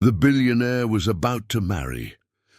The billionaire was about to marry,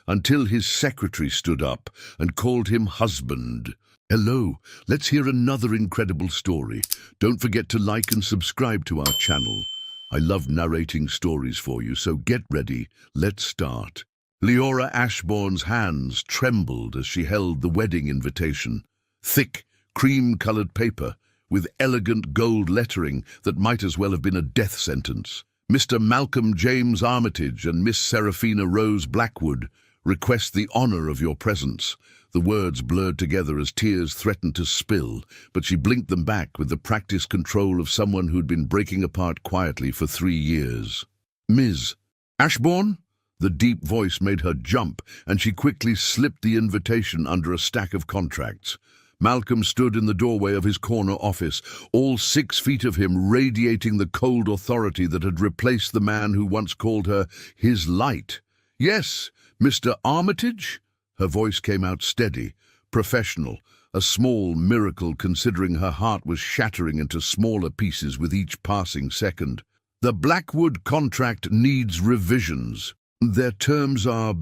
until his secretary stood up and called him husband. Hello, let's hear another incredible story. Don't forget to like and subscribe to our channel. I love narrating stories for you, so get ready. Let's start. Leora Ashbourne's hands trembled as she held the wedding invitation. Thick, cream-colored paper with elegant gold lettering that might as well have been a death sentence. Mr. Malcolm James Armitage and Miss Seraphina Rose Blackwood request the honor of your presence. The words blurred together as tears threatened to spill, but she blinked them back with the practiced control of someone who'd been breaking apart quietly for 3 years. Ms. Ashbourne? The deep voice made her jump, and she quickly slipped the invitation under a stack of contracts. Malcolm stood in the doorway of his corner office, all 6 feet of him radiating the cold authority that had replaced the man who once called her his light. Yes, Mr. Armitage? Her voice came out steady, professional, a small miracle considering her heart was shattering into smaller pieces with each passing second. The Blackwood contract needs revisions. Their terms are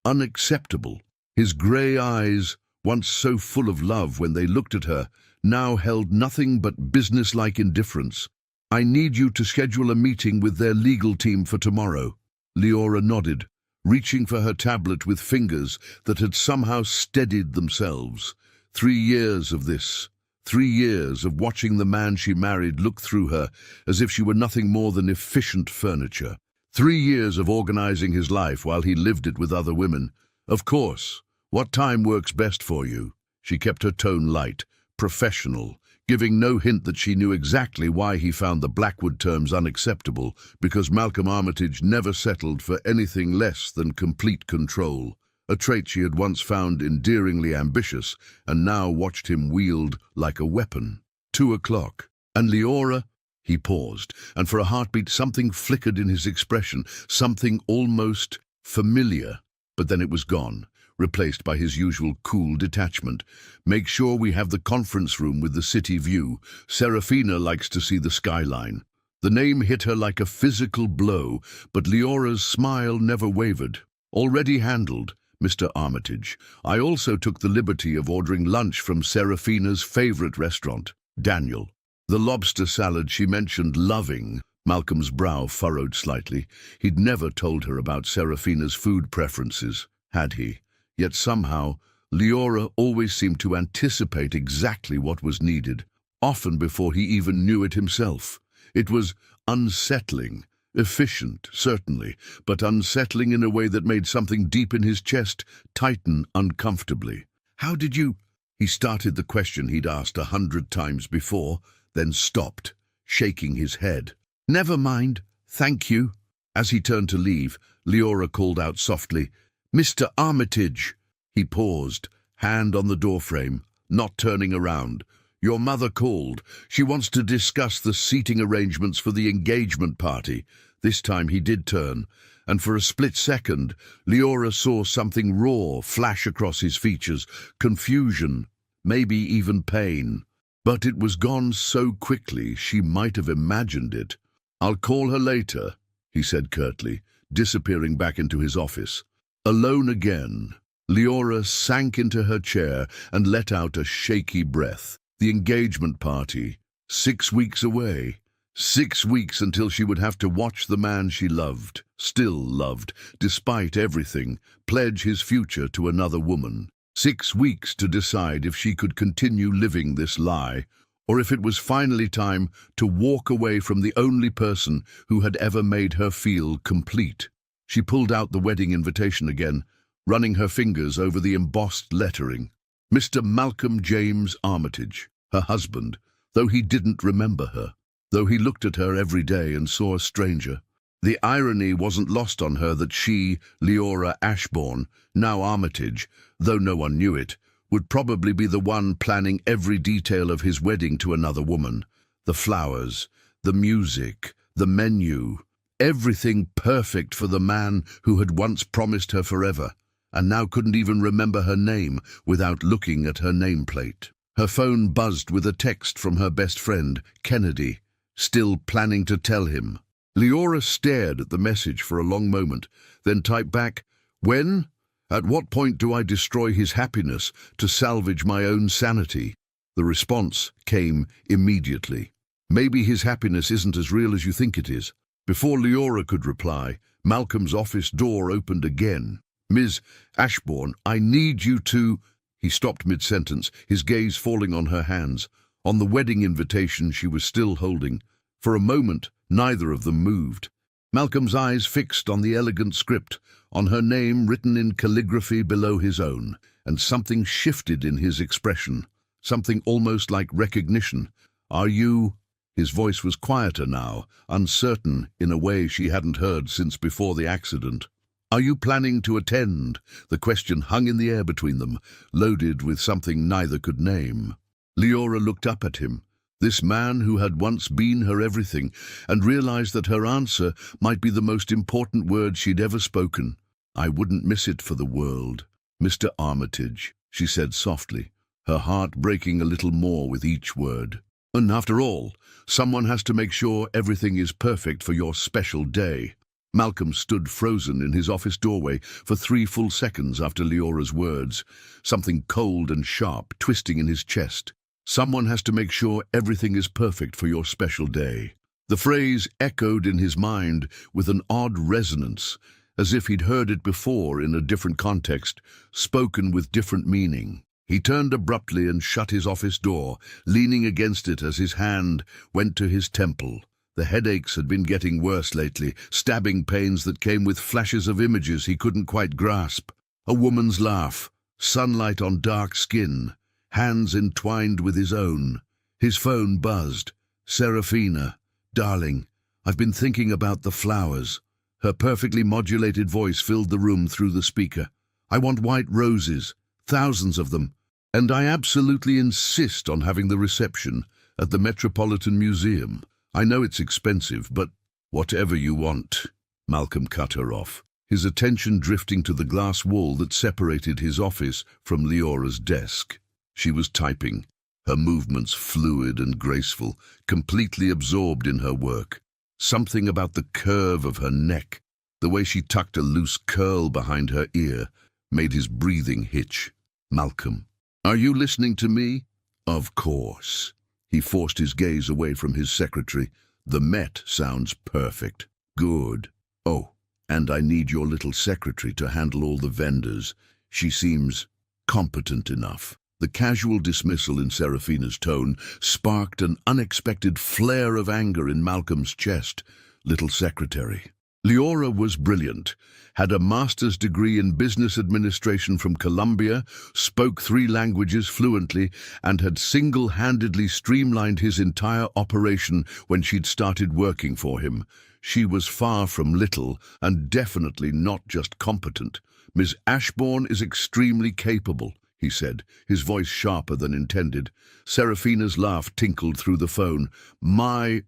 unacceptable. His grey eyes, once so full of love when they looked at her, now held nothing but businesslike indifference. I need you to schedule a meeting with their legal team for tomorrow. Leora nodded, reaching for her tablet with fingers that had somehow steadied themselves. 3 years of this. 3 years of watching the man she married look through her as if she were nothing more than efficient furniture. 3 years of organizing his life while he lived it with other women. Of course. What time works best for you? She kept her tone light, professional, giving no hint that she knew exactly why he found the Blackwood terms unacceptable, because Malcolm Armitage never settled for anything less than complete control, a trait she had once found endearingly ambitious and now watched him wield like a weapon. 2 o'clock. And Leora? He paused, and for a heartbeat something flickered in his expression, something almost familiar, but then it was gone, replaced by his usual cool detachment. Make sure we have the conference room with the city view. Seraphina likes to see the skyline. The name hit her like a physical blow, but Leora's smile never wavered. Already handled, Mr. Armitage. I also took the liberty of ordering lunch from Seraphina's favorite restaurant, Daniel. The lobster salad she mentioned loving. Malcolm's brow furrowed slightly. He'd never told her about Seraphina's food preferences, had he? Yet somehow, Leora always seemed to anticipate exactly what was needed, often before he even knew it himself. It was unsettling, efficient, certainly, but unsettling in a way that made something deep in his chest tighten uncomfortably. How did you... He started the question he'd asked 100 times before, then stopped, shaking his head. Never mind, thank you. As he turned to leave, Leora called out softly, Mr. Armitage. He paused, hand on the doorframe, not turning around. Your mother called. She wants to discuss the seating arrangements for the engagement party. This time he did turn, and for a split second, Leora saw something raw flash across his features, confusion, maybe even pain. But it was gone so quickly she might have imagined it. I'll call her later, he said curtly, disappearing back into his office. Alone again, Leora sank into her chair and let out a shaky breath. The engagement party, 6 weeks away. 6 weeks until she would have to watch the man she loved, still loved, despite everything, pledge his future to another woman. 6 weeks to decide if she could continue living this lie, or if it was finally time to walk away from the only person who had ever made her feel complete. She pulled out the wedding invitation again, running her fingers over the embossed lettering. Mr. Malcolm James Armitage, her husband, though he didn't remember her, though he looked at her every day and saw a stranger. The irony wasn't lost on her that she, Leora Ashbourne, now Armitage, though no one knew it, would probably be the one planning every detail of his wedding to another woman. The flowers, the music, the menu, everything perfect for the man who had once promised her forever, and now couldn't even remember her name without looking at her nameplate. Her phone buzzed with a text from her best friend, Kennedy, still planning to tell him. Leora stared at the message for a long moment, then typed back, "When? At what point do I destroy his happiness to salvage my own sanity?" The response came immediately. "Maybe his happiness isn't as real as you think it is." Before Leora could reply, Malcolm's office door opened again. "Ms. Ashbourne, I need you to—" He stopped mid-sentence, his gaze falling on her hands, on the wedding invitation she was still holding. For a moment, neither of them moved. Malcolm's eyes fixed on the elegant script, on her name written in calligraphy below his own, and something shifted in his expression, something almost like recognition. "Are you—" His voice was quieter now, uncertain in a way she hadn't heard since before the accident. "Are you planning to attend?" The question hung in the air between them, loaded with something neither could name. Leora looked up at him, this man who had once been her everything, and realized that her answer might be the most important word she'd ever spoken. "I wouldn't miss it for the world, Mr. Armitage," she said softly, her heart breaking a little more with each word. "And after all, someone has to make sure everything is perfect for your special day." Malcolm stood frozen in his office doorway for 3 full seconds after Leora's words, something cold and sharp twisting in his chest. "Someone has to make sure everything is perfect for your special day." The phrase echoed in his mind with an odd resonance, as if he'd heard it before in a different context, spoken with different meaning. He turned abruptly and shut his office door, leaning against it as his hand went to his temple. The headaches had been getting worse lately, stabbing pains that came with flashes of images he couldn't quite grasp. A woman's laugh, sunlight on dark skin, hands entwined with his own. His phone buzzed. "Serafina, darling, I've been thinking about the flowers." Her perfectly modulated voice filled the room through the speaker. "I want white roses, thousands of them, and I absolutely insist on having the reception at the Metropolitan Museum. I know it's expensive, but—" "Whatever you want," Malcolm cut her off, his attention drifting to the glass wall that separated his office from Leora's desk. She was typing, her movements fluid and graceful, completely absorbed in her work. Something about the curve of her neck, the way she tucked a loose curl behind her ear, made his breathing hitch. "Malcolm, are you listening to me?" "Of course." He forced his gaze away from his secretary. "The Met sounds perfect." "Good. Oh, and I need your little secretary to handle all the vendors. She seems competent enough." The casual dismissal in Serafina's tone sparked an unexpected flare of anger in Malcolm's chest. Little secretary. Leora was brilliant, had a master's degree in business administration from Columbia, spoke 3 languages fluently, and had single-handedly streamlined his entire operation when she'd started working for him. She was far from little, and definitely not just competent. "Ms. Ashbourne is extremely capable," he said, his voice sharper than intended. Serafina's laugh tinkled through the phone. My,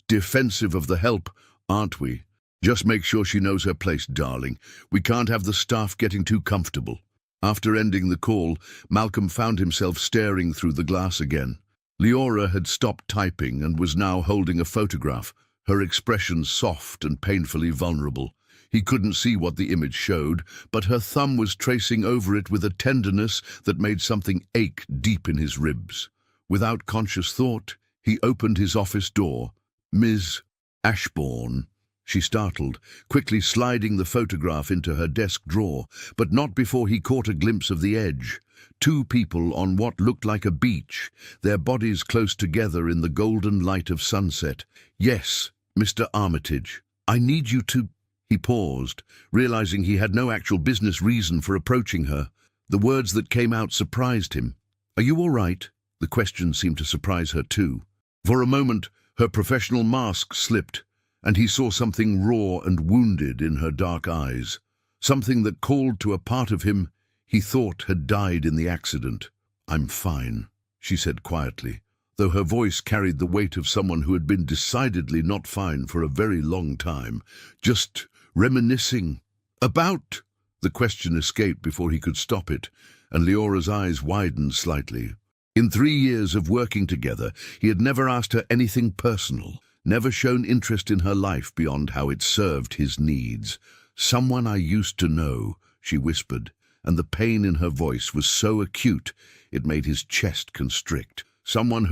defensive of the help, aren't we? Just make sure she knows her place, darling. We can't have the staff getting too comfortable." After ending the call, Malcolm found himself staring through the glass again. Leora had stopped typing and was now holding a photograph, her expression soft and painfully vulnerable. He couldn't see what the image showed, but her thumb was tracing over it with a tenderness that made something ache deep in his ribs. Without conscious thought, he opened his office door. "Ms. Ashbourne," she startled, quickly sliding the photograph into her desk drawer, but not before he caught a glimpse of the edge. 2 people on what looked like a beach, their bodies close together in the golden light of sunset. "Yes, Mr. Armitage, I need you to—" He paused, realizing he had no actual business reason for approaching her. The words that came out surprised him. "Are you all right?" The question seemed to surprise her too. For a moment, her professional mask slipped, and he saw something raw and wounded in her dark eyes, something that called to a part of him he thought had died in the accident. "I'm fine," she said quietly, though her voice carried the weight of someone who had been decidedly not fine for a very long time. "Just reminiscing." "About?" The question escaped before he could stop it, and Leora's eyes widened slightly. In 3 years of working together, he had never asked her anything personal, never shown interest in her life beyond how it served his needs. "Someone I used to know," she whispered, and the pain in her voice was so acute it made his chest constrict. "Someone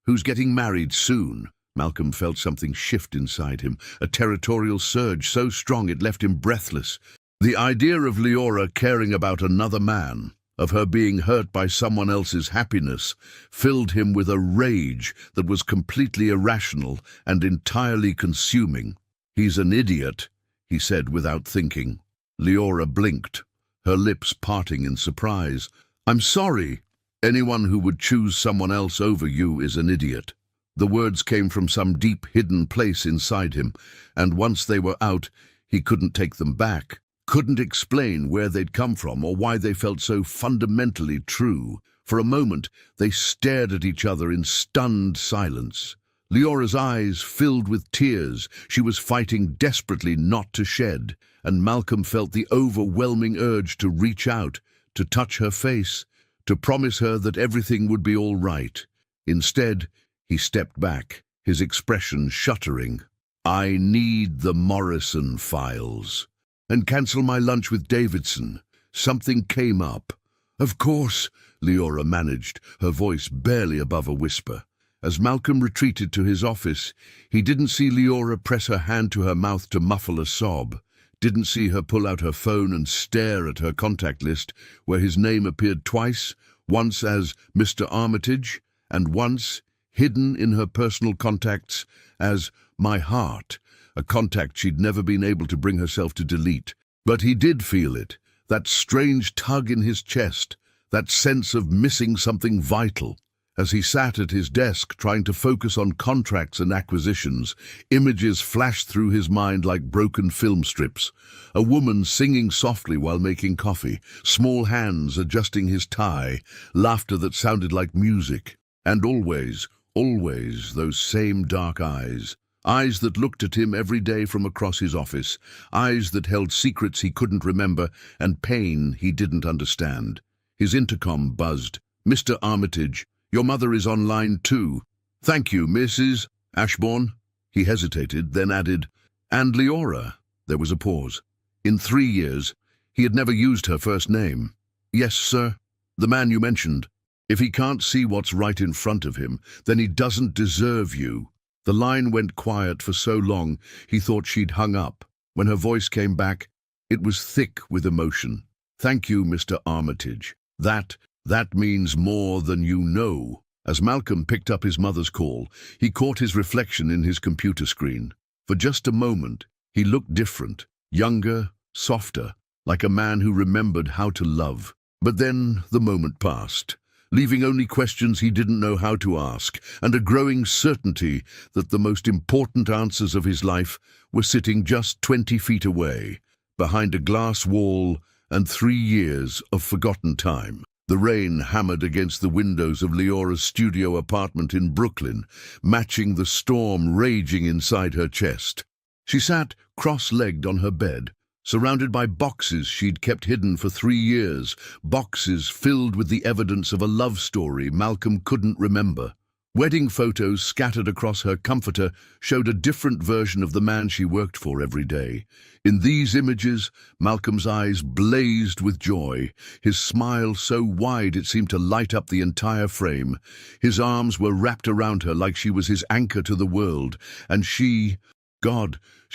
who's getting married soon." Malcolm felt something shift inside him, a territorial surge so strong it left him breathless. The idea of Leora caring about another man, of her being hurt by someone else's happiness, filled him with a rage that was completely irrational and entirely consuming. "He's an idiot," he said without thinking. Leora blinked, her lips parting in surprise. "I'm sorry. Anyone who would choose someone else over you is an idiot." The words came from some deep hidden place inside him, and once they were out, he couldn't take them back. Couldn't explain where they'd come from or why they felt so fundamentally true. For a moment, they stared at each other in stunned silence. Leora's eyes filled with tears. She was fighting desperately not to shed, and Malcolm felt the overwhelming urge to reach out, to touch her face, to promise her that everything would be all right. Instead, he stepped back, his expression shuddering. "I need the Morrison files. And cancel my lunch with Davidson. Something came up." "Of course," Leora managed, her voice barely above a whisper. As Malcolm retreated to his office, he didn't see Leora press her hand to her mouth to muffle a sob, didn't see her pull out her phone and stare at her contact list, where his name appeared twice, once as Mr. Armitage, and once, hidden in her personal contacts, as My Heart, a contact she'd never been able to bring herself to delete. But he did feel it, that strange tug in his chest, that sense of missing something vital. As he sat at his desk trying to focus on contracts and acquisitions, images flashed through his mind like broken film strips. A woman singing softly while making coffee, small hands adjusting his tie, laughter that sounded like music. And always, always those same dark eyes. Eyes that looked at him every day from across his office, eyes that held secrets he couldn't remember and pain he didn't understand. His intercom buzzed. "Mr. Armitage, your mother is online too." "Thank you, Mrs. Ashbourne." He hesitated, then added, "And Leora." There was a pause. In 3 years, he had never used her first name. "Yes, sir. The man you mentioned. If he can't see what's right in front of him, then he doesn't deserve you." The line went quiet for so long he thought she'd hung up. When her voice came back, it was thick with emotion. "Thank you, Mr. Armitage. That means more than you know." As Malcolm picked up his mother's call, he caught his reflection in his computer screen. For just a moment, he looked different, younger, softer, like a man who remembered how to love. But then the moment passed, leaving only questions he didn't know how to ask, and a growing certainty that the most important answers of his life were sitting just 20 feet away, behind a glass wall and 3 years of forgotten time. The rain hammered against the windows of Leora's studio apartment in Brooklyn, matching the storm raging inside her chest. She sat cross-legged on her bed, surrounded by boxes she'd kept hidden for 3 years, boxes filled with the evidence of a love story Malcolm couldn't remember. Wedding photos scattered across her comforter showed a different version of the man she worked for every day. In these images, Malcolm's eyes blazed with joy, his smile so wide it seemed to light up the entire frame. His arms were wrapped around her like she was his anchor to the world, and she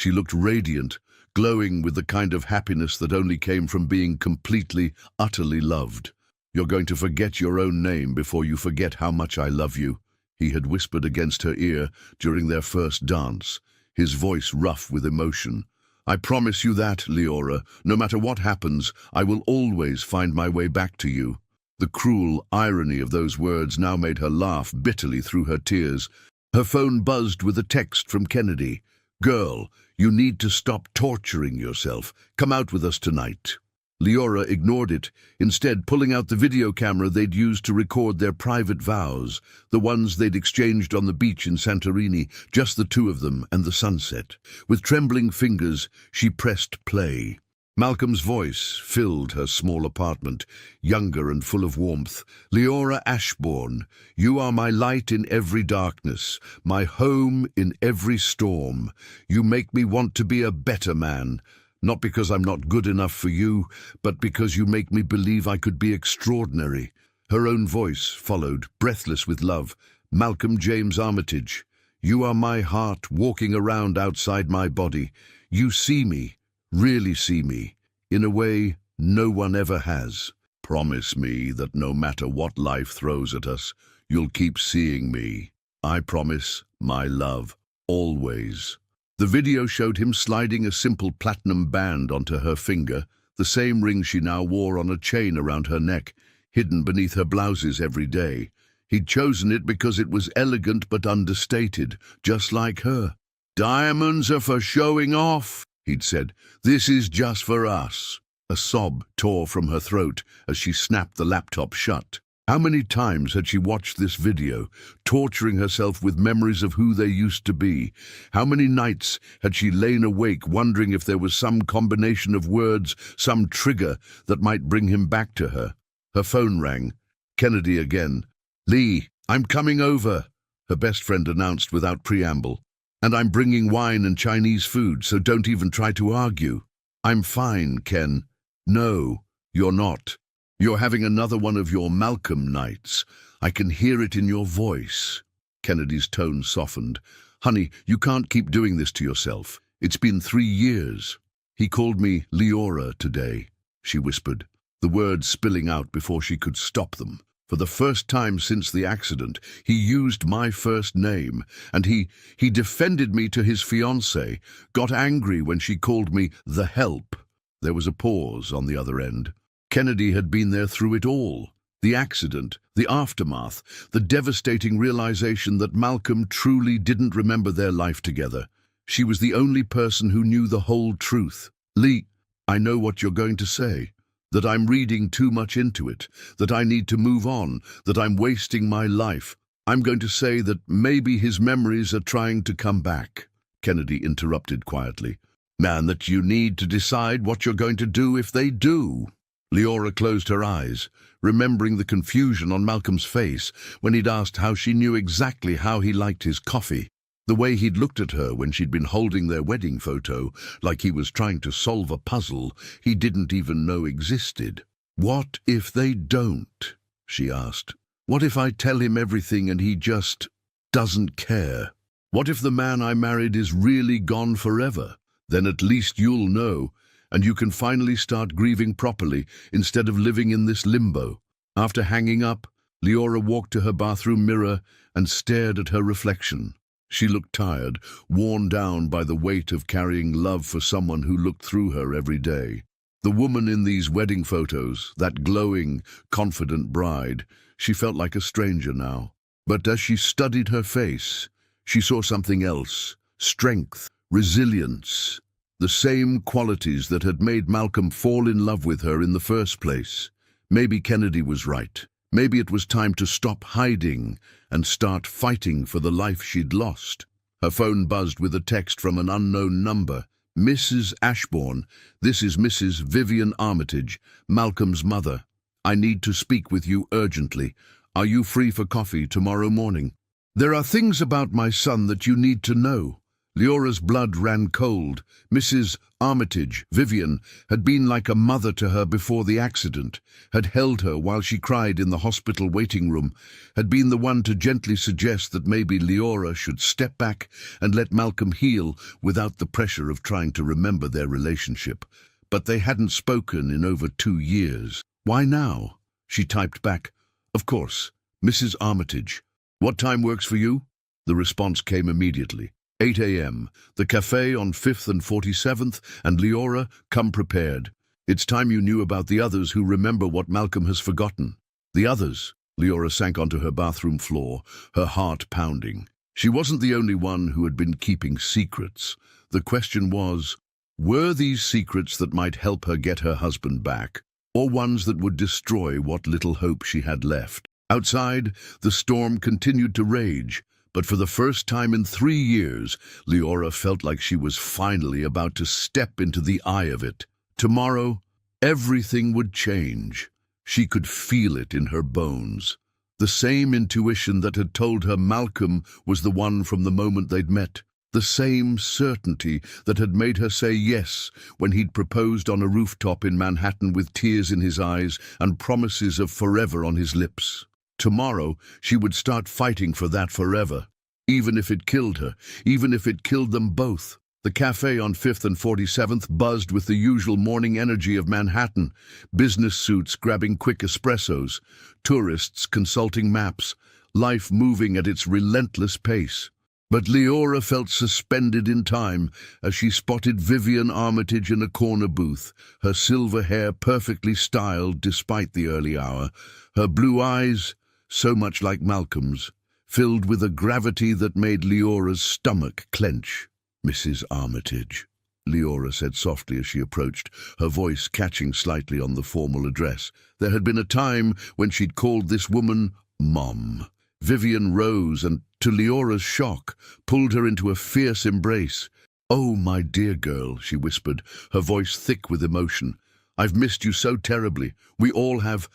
looked radiant, glowing with the kind of happiness that only came from being completely, utterly loved. "You're going to forget your own name before you forget how much I love you," he had whispered against her ear during their first dance, his voice rough with emotion. "I promise you that, Leora, no matter what happens, I will always find my way back to you." The cruel irony of those words now made her laugh bitterly through her tears. Her phone buzzed with a text from Kennedy. "Girl, you need to stop torturing yourself. Come out with us tonight." Leora ignored it, instead pulling out the video camera they'd used to record their private vows, the ones they'd exchanged on the beach in Santorini, just the two of them and the sunset. With trembling fingers, she pressed play. Malcolm's voice filled her small apartment, younger and full of warmth. "Leora Ashbourne, you are my light in every darkness, my home in every storm. You make me want to be a better man, not because I'm not good enough for you, but because you make me believe I could be extraordinary." Her own voice followed, breathless with love. "Malcolm James Armitage, you are my heart walking around outside my body. You see me, really see me, in a way no one ever has. Promise me that no matter what life throws at us, you'll keep seeing me. I promise, my love, always." The video showed him sliding a simple platinum band onto her finger, the same ring she now wore on a chain around her neck, hidden beneath her blouses every day. He'd chosen it because it was elegant but understated, just like her. "Diamonds are for showing off," he'd said. "This is just for us." A sob tore from her throat as she snapped the laptop shut. How many times had she watched this video, torturing herself with memories of who they used to be? How many nights had she lain awake wondering if there was some combination of words, some trigger that might bring him back to her? Her phone rang. Kennedy again. "Lee, I'm coming over," her best friend announced without preamble. "And I'm bringing wine and Chinese food, so don't even try to argue." "I'm fine, Ken." "No, you're not. You're having another one of your Malcolm nights. I can hear it in your voice." Kennedy's tone softened. "Honey, you can't keep doing this to yourself. It's been 3 years. He called me Leora today," she whispered, the words spilling out before she could stop them. "For the first time since the accident, he used my first name, and he defended me to his fiancé, got angry when she called me the help." There was a pause on the other end. Kennedy had been there through it all. The accident, the aftermath, the devastating realization that Malcolm truly didn't remember their life together. She was the only person who knew the whole truth. "Lee, I know what you're going to say. That I'm reading too much into it, that I need to move on, that I'm wasting my life. I'm going to say that maybe his memories are trying to come back." Kennedy interrupted quietly. "Man, that you need to decide what you're going to do if they do." Leora closed her eyes, remembering the confusion on Malcolm's face when he'd asked how she knew exactly how he liked his coffee. The way he'd looked at her when she'd been holding their wedding photo, like he was trying to solve a puzzle he didn't even know existed. "What if they don't?" she asked. "What if I tell him everything and he just doesn't care? What if the man I married is really gone forever? Then at least you'll know, and you can finally start grieving properly instead of living in this limbo." After hanging up, Leora walked to her bathroom mirror and stared at her reflection. She looked tired, worn down by the weight of carrying love for someone who looked through her every day. The woman in these wedding photos, that glowing, confident bride, she felt like a stranger now. But as she studied her face, she saw something else: strength, resilience, the same qualities that had made Malcolm fall in love with her in the first place. Maybe Kennedy was right. Maybe it was time to stop hiding and start fighting for the life she'd lost. Her phone buzzed with a text from an unknown number. "Mrs. Ashbourne, this is Mrs. Vivian Armitage, Malcolm's mother. I need to speak with you urgently. Are you free for coffee tomorrow morning? There are things about my son that you need to know." Leora's blood ran cold. Mrs. Armitage, Vivian, had been like a mother to her before the accident, had held her while she cried in the hospital waiting room, had been the one to gently suggest that maybe Leora should step back and let Malcolm heal without the pressure of trying to remember their relationship. But they hadn't spoken in over 2 years. "Why now?" She typed back, "Of course, Mrs. Armitage. What time works for you?" The response came immediately. 8 a.m., the cafe on 5th and 47th, and Leora, come prepared. It's time you knew about the others who remember what Malcolm has forgotten. The others. Leora sank onto her bathroom floor, her heart pounding. She wasn't the only one who had been keeping secrets. The question was, were these secrets that might help her get her husband back, or ones that would destroy what little hope she had left? Outside, the storm continued to rage. But for the first time in 3 years, Leora felt like she was finally about to step into the eye of it. Tomorrow, everything would change. She could feel it in her bones. The same intuition that had told her Malcolm was the one from the moment they'd met. The same certainty that had made her say yes when he'd proposed on a rooftop in Manhattan with tears in his eyes and promises of forever on his lips. Tomorrow, she would start fighting for that forever, even if it killed her, even if it killed them both. The cafe on 5th and 47th buzzed with the usual morning energy of Manhattan, business suits grabbing quick espressos, tourists consulting maps, life moving at its relentless pace. But Leora felt suspended in time as she spotted Vivian Armitage in a corner booth, her silver hair perfectly styled despite the early hour, her blue eyes, so much like Malcolm's, filled with a gravity that made Leora's stomach clench. "Mrs. Armitage," Leora said softly as she approached, her voice catching slightly on the formal address. There had been a time when she'd called this woman Mom. Vivian rose and, to Leora's shock, pulled her into a fierce embrace. "Oh, my dear girl," she whispered, her voice thick with emotion. "I've missed you so terribly. We all have.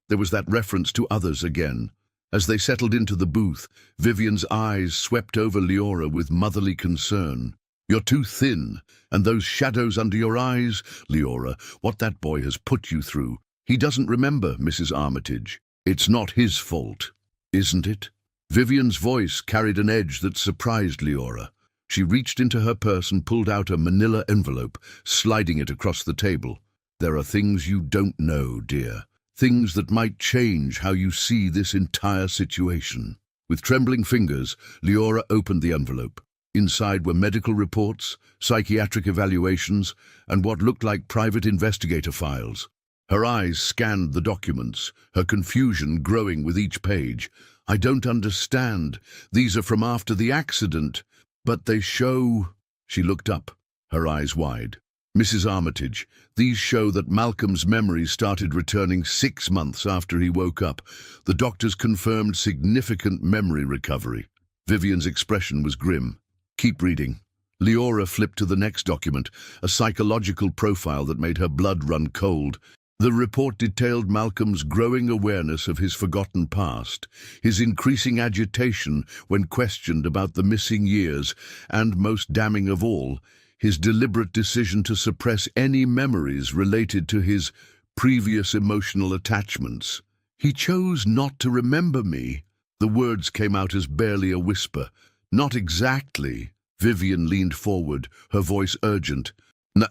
There was that reference to others again. As they settled into the booth, Vivian's eyes swept over Leora with motherly concern. "You're too thin, and those shadows under your eyes, Leora, what that boy has put you through. He doesn't remember, Mrs. Armitage. It's not his fault, isn't it?" Vivian's voice carried an edge that surprised Leora. She reached into her purse and pulled out a manila envelope, sliding it across the table. "There are things you don't know, dear. Things that might change how you see this entire situation." With trembling fingers, Leora opened the envelope. Inside were medical reports, psychiatric evaluations, and what looked like private investigator files. Her eyes scanned the documents, her confusion growing with each page. "I don't understand. These are from after the accident, but they show—" She looked up, her eyes wide. "Mrs. Armitage, these show that Malcolm's memories started returning 6 months after he woke up. The doctors confirmed significant memory recovery." Vivian's expression was grim. "Keep reading." Leora flipped to the next document, a psychological profile that made her blood run cold. The report detailed Malcolm's growing awareness of his forgotten past, his increasing agitation when questioned about the missing years, and, most damning of all, his deliberate decision to suppress any memories related to his previous emotional attachments. "He chose not to remember me." The words came out as barely a whisper. "Not exactly." Vivian leaned forward, her voice urgent.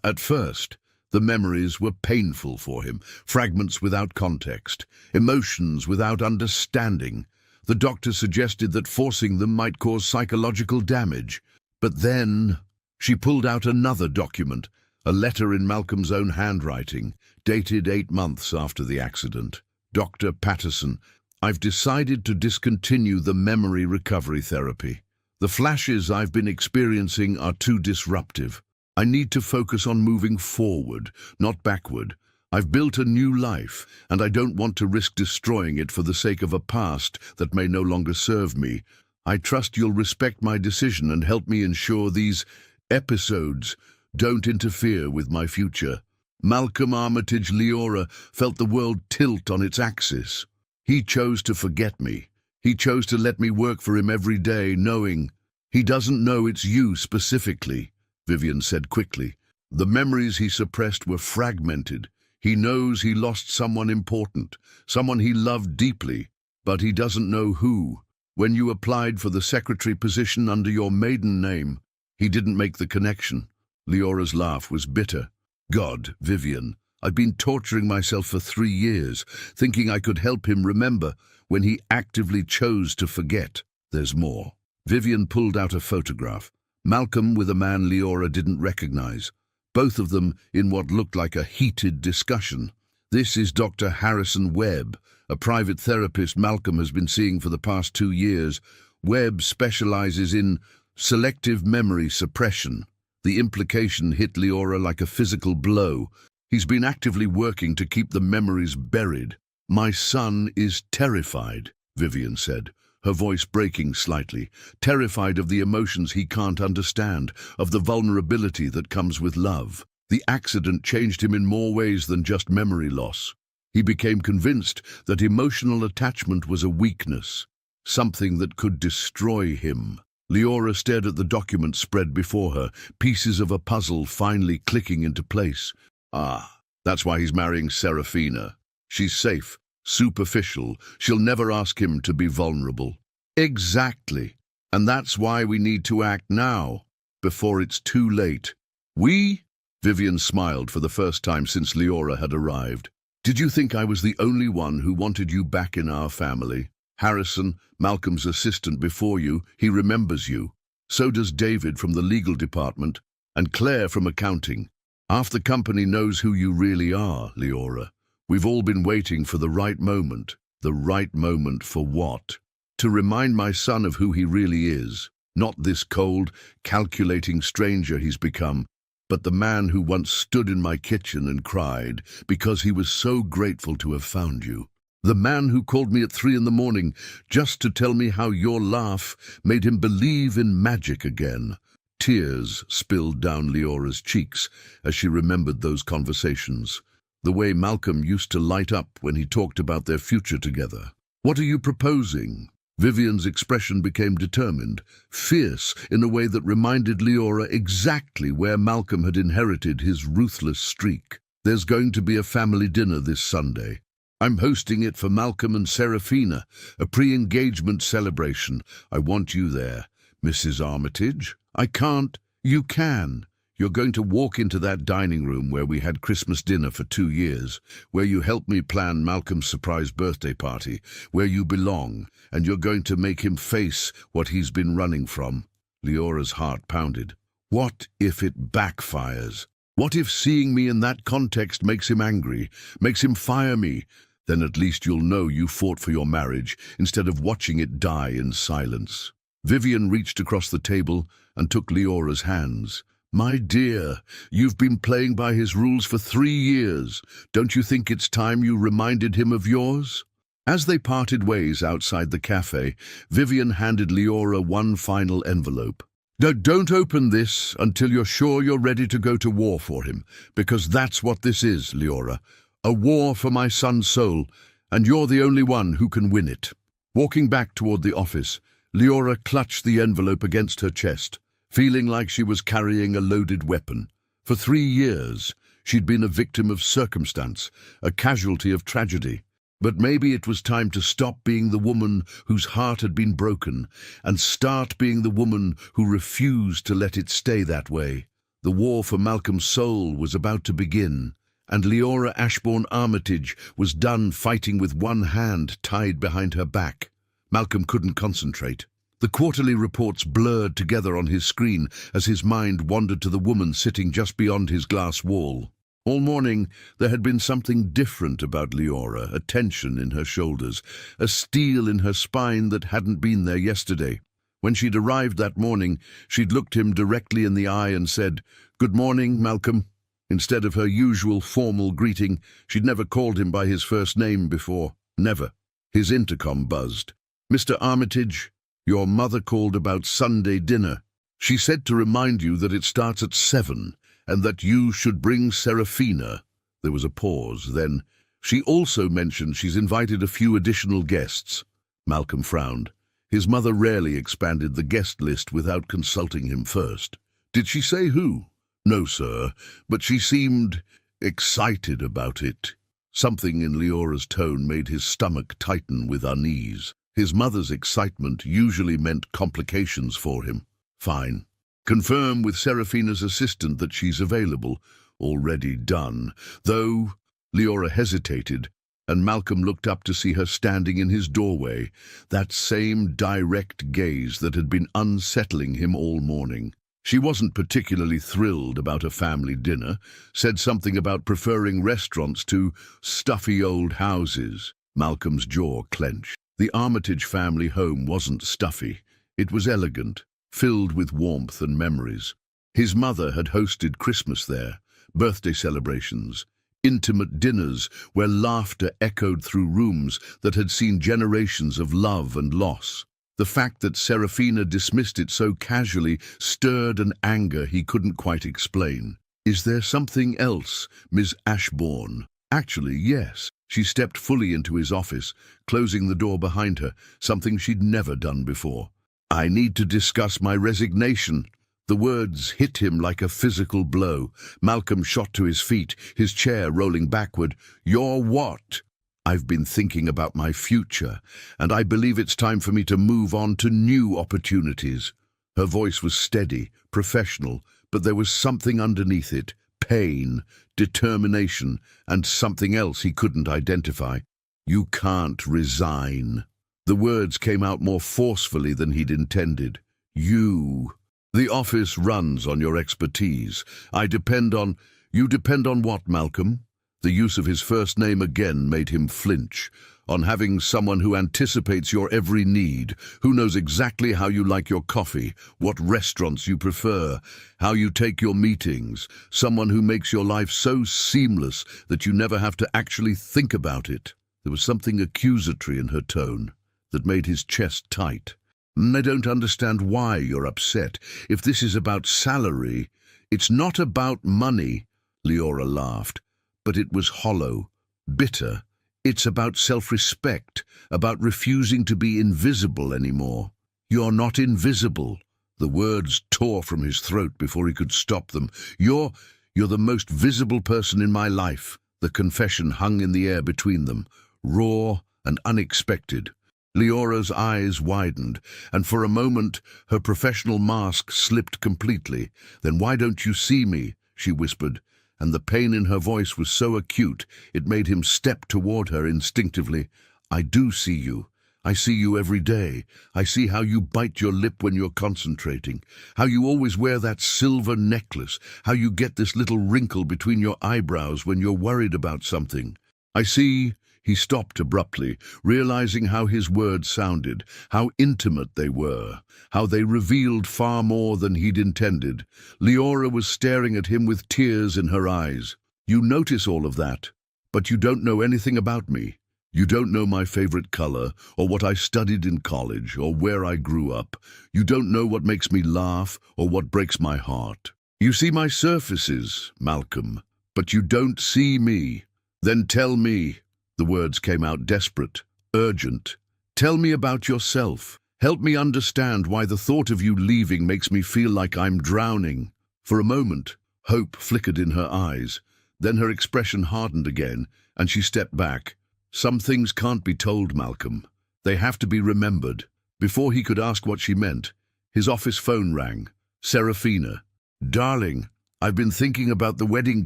At first, the memories were painful for him, fragments without context, emotions without understanding. The doctor suggested that forcing them might cause psychological damage. But then she pulled out another document, a letter in Malcolm's own handwriting, dated 8 months after the accident. "Dr. Patterson, I've decided to discontinue the memory recovery therapy. The flashes I've been experiencing are too disruptive. I need to focus on moving forward, not backward. I've built a new life, and I don't want to risk destroying it for the sake of a past that may no longer serve me. I trust you'll respect my decision and help me ensure these episodes don't interfere with my future." Malcolm Armitage Leora felt the world tilt on its axis. He chose to forget me. He chose to let me work for him every day, knowing. "He doesn't know it's you specifically," Vivian said quickly. "The memories he suppressed were fragmented. He knows he lost someone important, someone he loved deeply, but he doesn't know who. When you applied for the secretary position under your maiden name, he didn't make the connection." Leora's laugh was bitter. "God, Vivian, I've been torturing myself for 3 years, thinking I could help him remember when he actively chose to forget. There's more." Vivian pulled out a photograph. Malcolm with a man Leora didn't recognize, both of them in what looked like a heated discussion. "This is Dr. Harrison Webb, a private therapist Malcolm has been seeing for the past 2 years. Webb specializes in selective memory suppression." The implication hit Leora like a physical blow. "He's been actively working to keep the memories buried." "My son is terrified," Vivian said, her voice breaking slightly, "terrified of the emotions he can't understand, of the vulnerability that comes with love." The accident changed him in more ways than just memory loss. He became convinced that emotional attachment was a weakness, something that could destroy him. Leora stared at the document spread before her, pieces of a puzzle finally clicking into place. Ah, that's why he's marrying Serafina. She's safe, superficial, she'll never ask him to be vulnerable. Exactly. And that's why we need to act now, before it's too late. We? Vivian smiled for the first time since Leora had arrived. Did you think I was the only one who wanted you back in our family? Harrison, Malcolm's assistant before you, he remembers you. So does David from the legal department, and Claire from accounting. Half the company knows who you really are, Leora. We've all been waiting for the right moment. The right moment for what? To remind my son of who he really is. Not this cold, calculating stranger he's become, but the man who once stood in my kitchen and cried because he was so grateful to have found you. The man who called me at 3 a.m. just to tell me how your laugh made him believe in magic again. Tears spilled down Leora's cheeks as she remembered those conversations. The way Malcolm used to light up when he talked about their future together. What are you proposing? Vivian's expression became determined, fierce in a way that reminded Leora exactly where Malcolm had inherited his ruthless streak. There's going to be a family dinner this Sunday. I'm hosting it for Malcolm and Serafina, a pre-engagement celebration. I want you there, Mrs. Armitage. I can't. You can. You're going to walk into that dining room where we had Christmas dinner for 2 years, where you helped me plan Malcolm's surprise birthday party, where you belong, and you're going to make him face what he's been running from. Leora's heart pounded. What if it backfires? What if seeing me in that context makes him angry, makes him fire me? Then at least you'll know you fought for your marriage instead of watching it die in silence. Vivian reached across the table and took Leora's hands. My dear, you've been playing by his rules for 3 years. Don't you think it's time you reminded him of yours? As they parted ways outside the cafe, Vivian handed Leora one final envelope. Don't open this until you're sure you're ready to go to war for him, because that's what this is, Leora. A war for my son's soul, and you're the only one who can win it. Walking back toward the office, Leora clutched the envelope against her chest, feeling like she was carrying a loaded weapon. For 3 years, she'd been a victim of circumstance, a casualty of tragedy. But maybe it was time to stop being the woman whose heart had been broken and start being the woman who refused to let it stay that way. The war for Malcolm's soul was about to begin, and Leora Ashbourne Armitage was done fighting with one hand tied behind her back. Malcolm couldn't concentrate. The quarterly reports blurred together on his screen as his mind wandered to the woman sitting just beyond his glass wall. All morning, there had been something different about Leora, a tension in her shoulders, a steel in her spine that hadn't been there yesterday. When she'd arrived that morning, she'd looked him directly in the eye and said, "Good morning, Malcolm." Instead of her usual formal greeting, she'd never called him by his first name before. Never. His intercom buzzed. "Mr. Armitage, your mother called about Sunday dinner. She said to remind you that it starts at 7, and that you should bring Serafina." There was a pause. Then, "She also mentioned she's invited a few additional guests." Malcolm frowned. His mother rarely expanded the guest list without consulting him first. "Did she say who?" "No, sir, but she seemed excited about it." Something in Leora's tone made his stomach tighten with unease. His mother's excitement usually meant complications for him. "Fine. Confirm with Serafina's assistant that she's available." Already done. Though Leora hesitated, and Malcolm looked up to see her standing in his doorway, that same direct gaze that had been unsettling him all morning. She wasn't particularly thrilled about a family dinner, said something about preferring restaurants to stuffy old houses. Malcolm's jaw clenched. The Armitage family home wasn't stuffy. It was elegant, filled with warmth and memories. His mother had hosted Christmas there, birthday celebrations, intimate dinners where laughter echoed through rooms that had seen generations of love and loss. The fact that Serafina dismissed it so casually stirred an anger he couldn't quite explain. Is there something else, Miss Ashbourne? Actually, yes. She stepped fully into his office, closing the door behind her, something she'd never done before. I need to discuss my resignation. The words hit him like a physical blow. Malcolm shot to his feet, his chair rolling backward. You're what? I've been thinking about my future, and I believe it's time for me to move on to new opportunities. Her voice was steady, professional, but there was something underneath it. Pain, determination, and something else he couldn't identify. You can't resign. The words came out more forcefully than he'd intended. You. The office runs on your expertise. You depend on what, Malcolm? The use of his first name again made him flinch. On having someone who anticipates your every need, who knows exactly how you like your coffee, what restaurants you prefer, how you take your meetings, someone who makes your life so seamless that you never have to actually think about it. There was something accusatory in her tone that made his chest tight. I don't understand why you're upset. If this is about salary, it's not about money, Leora laughed. But it was hollow, bitter. It's about self-respect, about refusing to be invisible anymore. You're not invisible. The words tore from his throat before he could stop them. You're the most visible person in my life. The confession hung in the air between them, raw and unexpected. Leora's eyes widened, and for a moment her professional mask slipped completely. Then why don't you see me? She whispered, and the pain in her voice was so acute it made him step toward her instinctively. I do see you. I see you every day. I see how you bite your lip when you're concentrating, how you always wear that silver necklace, how you get this little wrinkle between your eyebrows when you're worried about something. I see. He stopped abruptly, realizing how his words sounded, how intimate they were, how they revealed far more than he'd intended. Leora was staring at him with tears in her eyes. You notice all of that, but you don't know anything about me. You don't know my favorite color, or what I studied in college, or where I grew up. You don't know what makes me laugh, or what breaks my heart. You see my surfaces, Malcolm, but you don't see me. Then tell me. The words came out desperate, urgent. Tell me about yourself. Help me understand why the thought of you leaving makes me feel like I'm drowning. For a moment, hope flickered in her eyes. Then her expression hardened again, and she stepped back. Some things can't be told, Malcolm. They have to be remembered. Before he could ask what she meant, his office phone rang. Serafina. Darling, I've been thinking about the wedding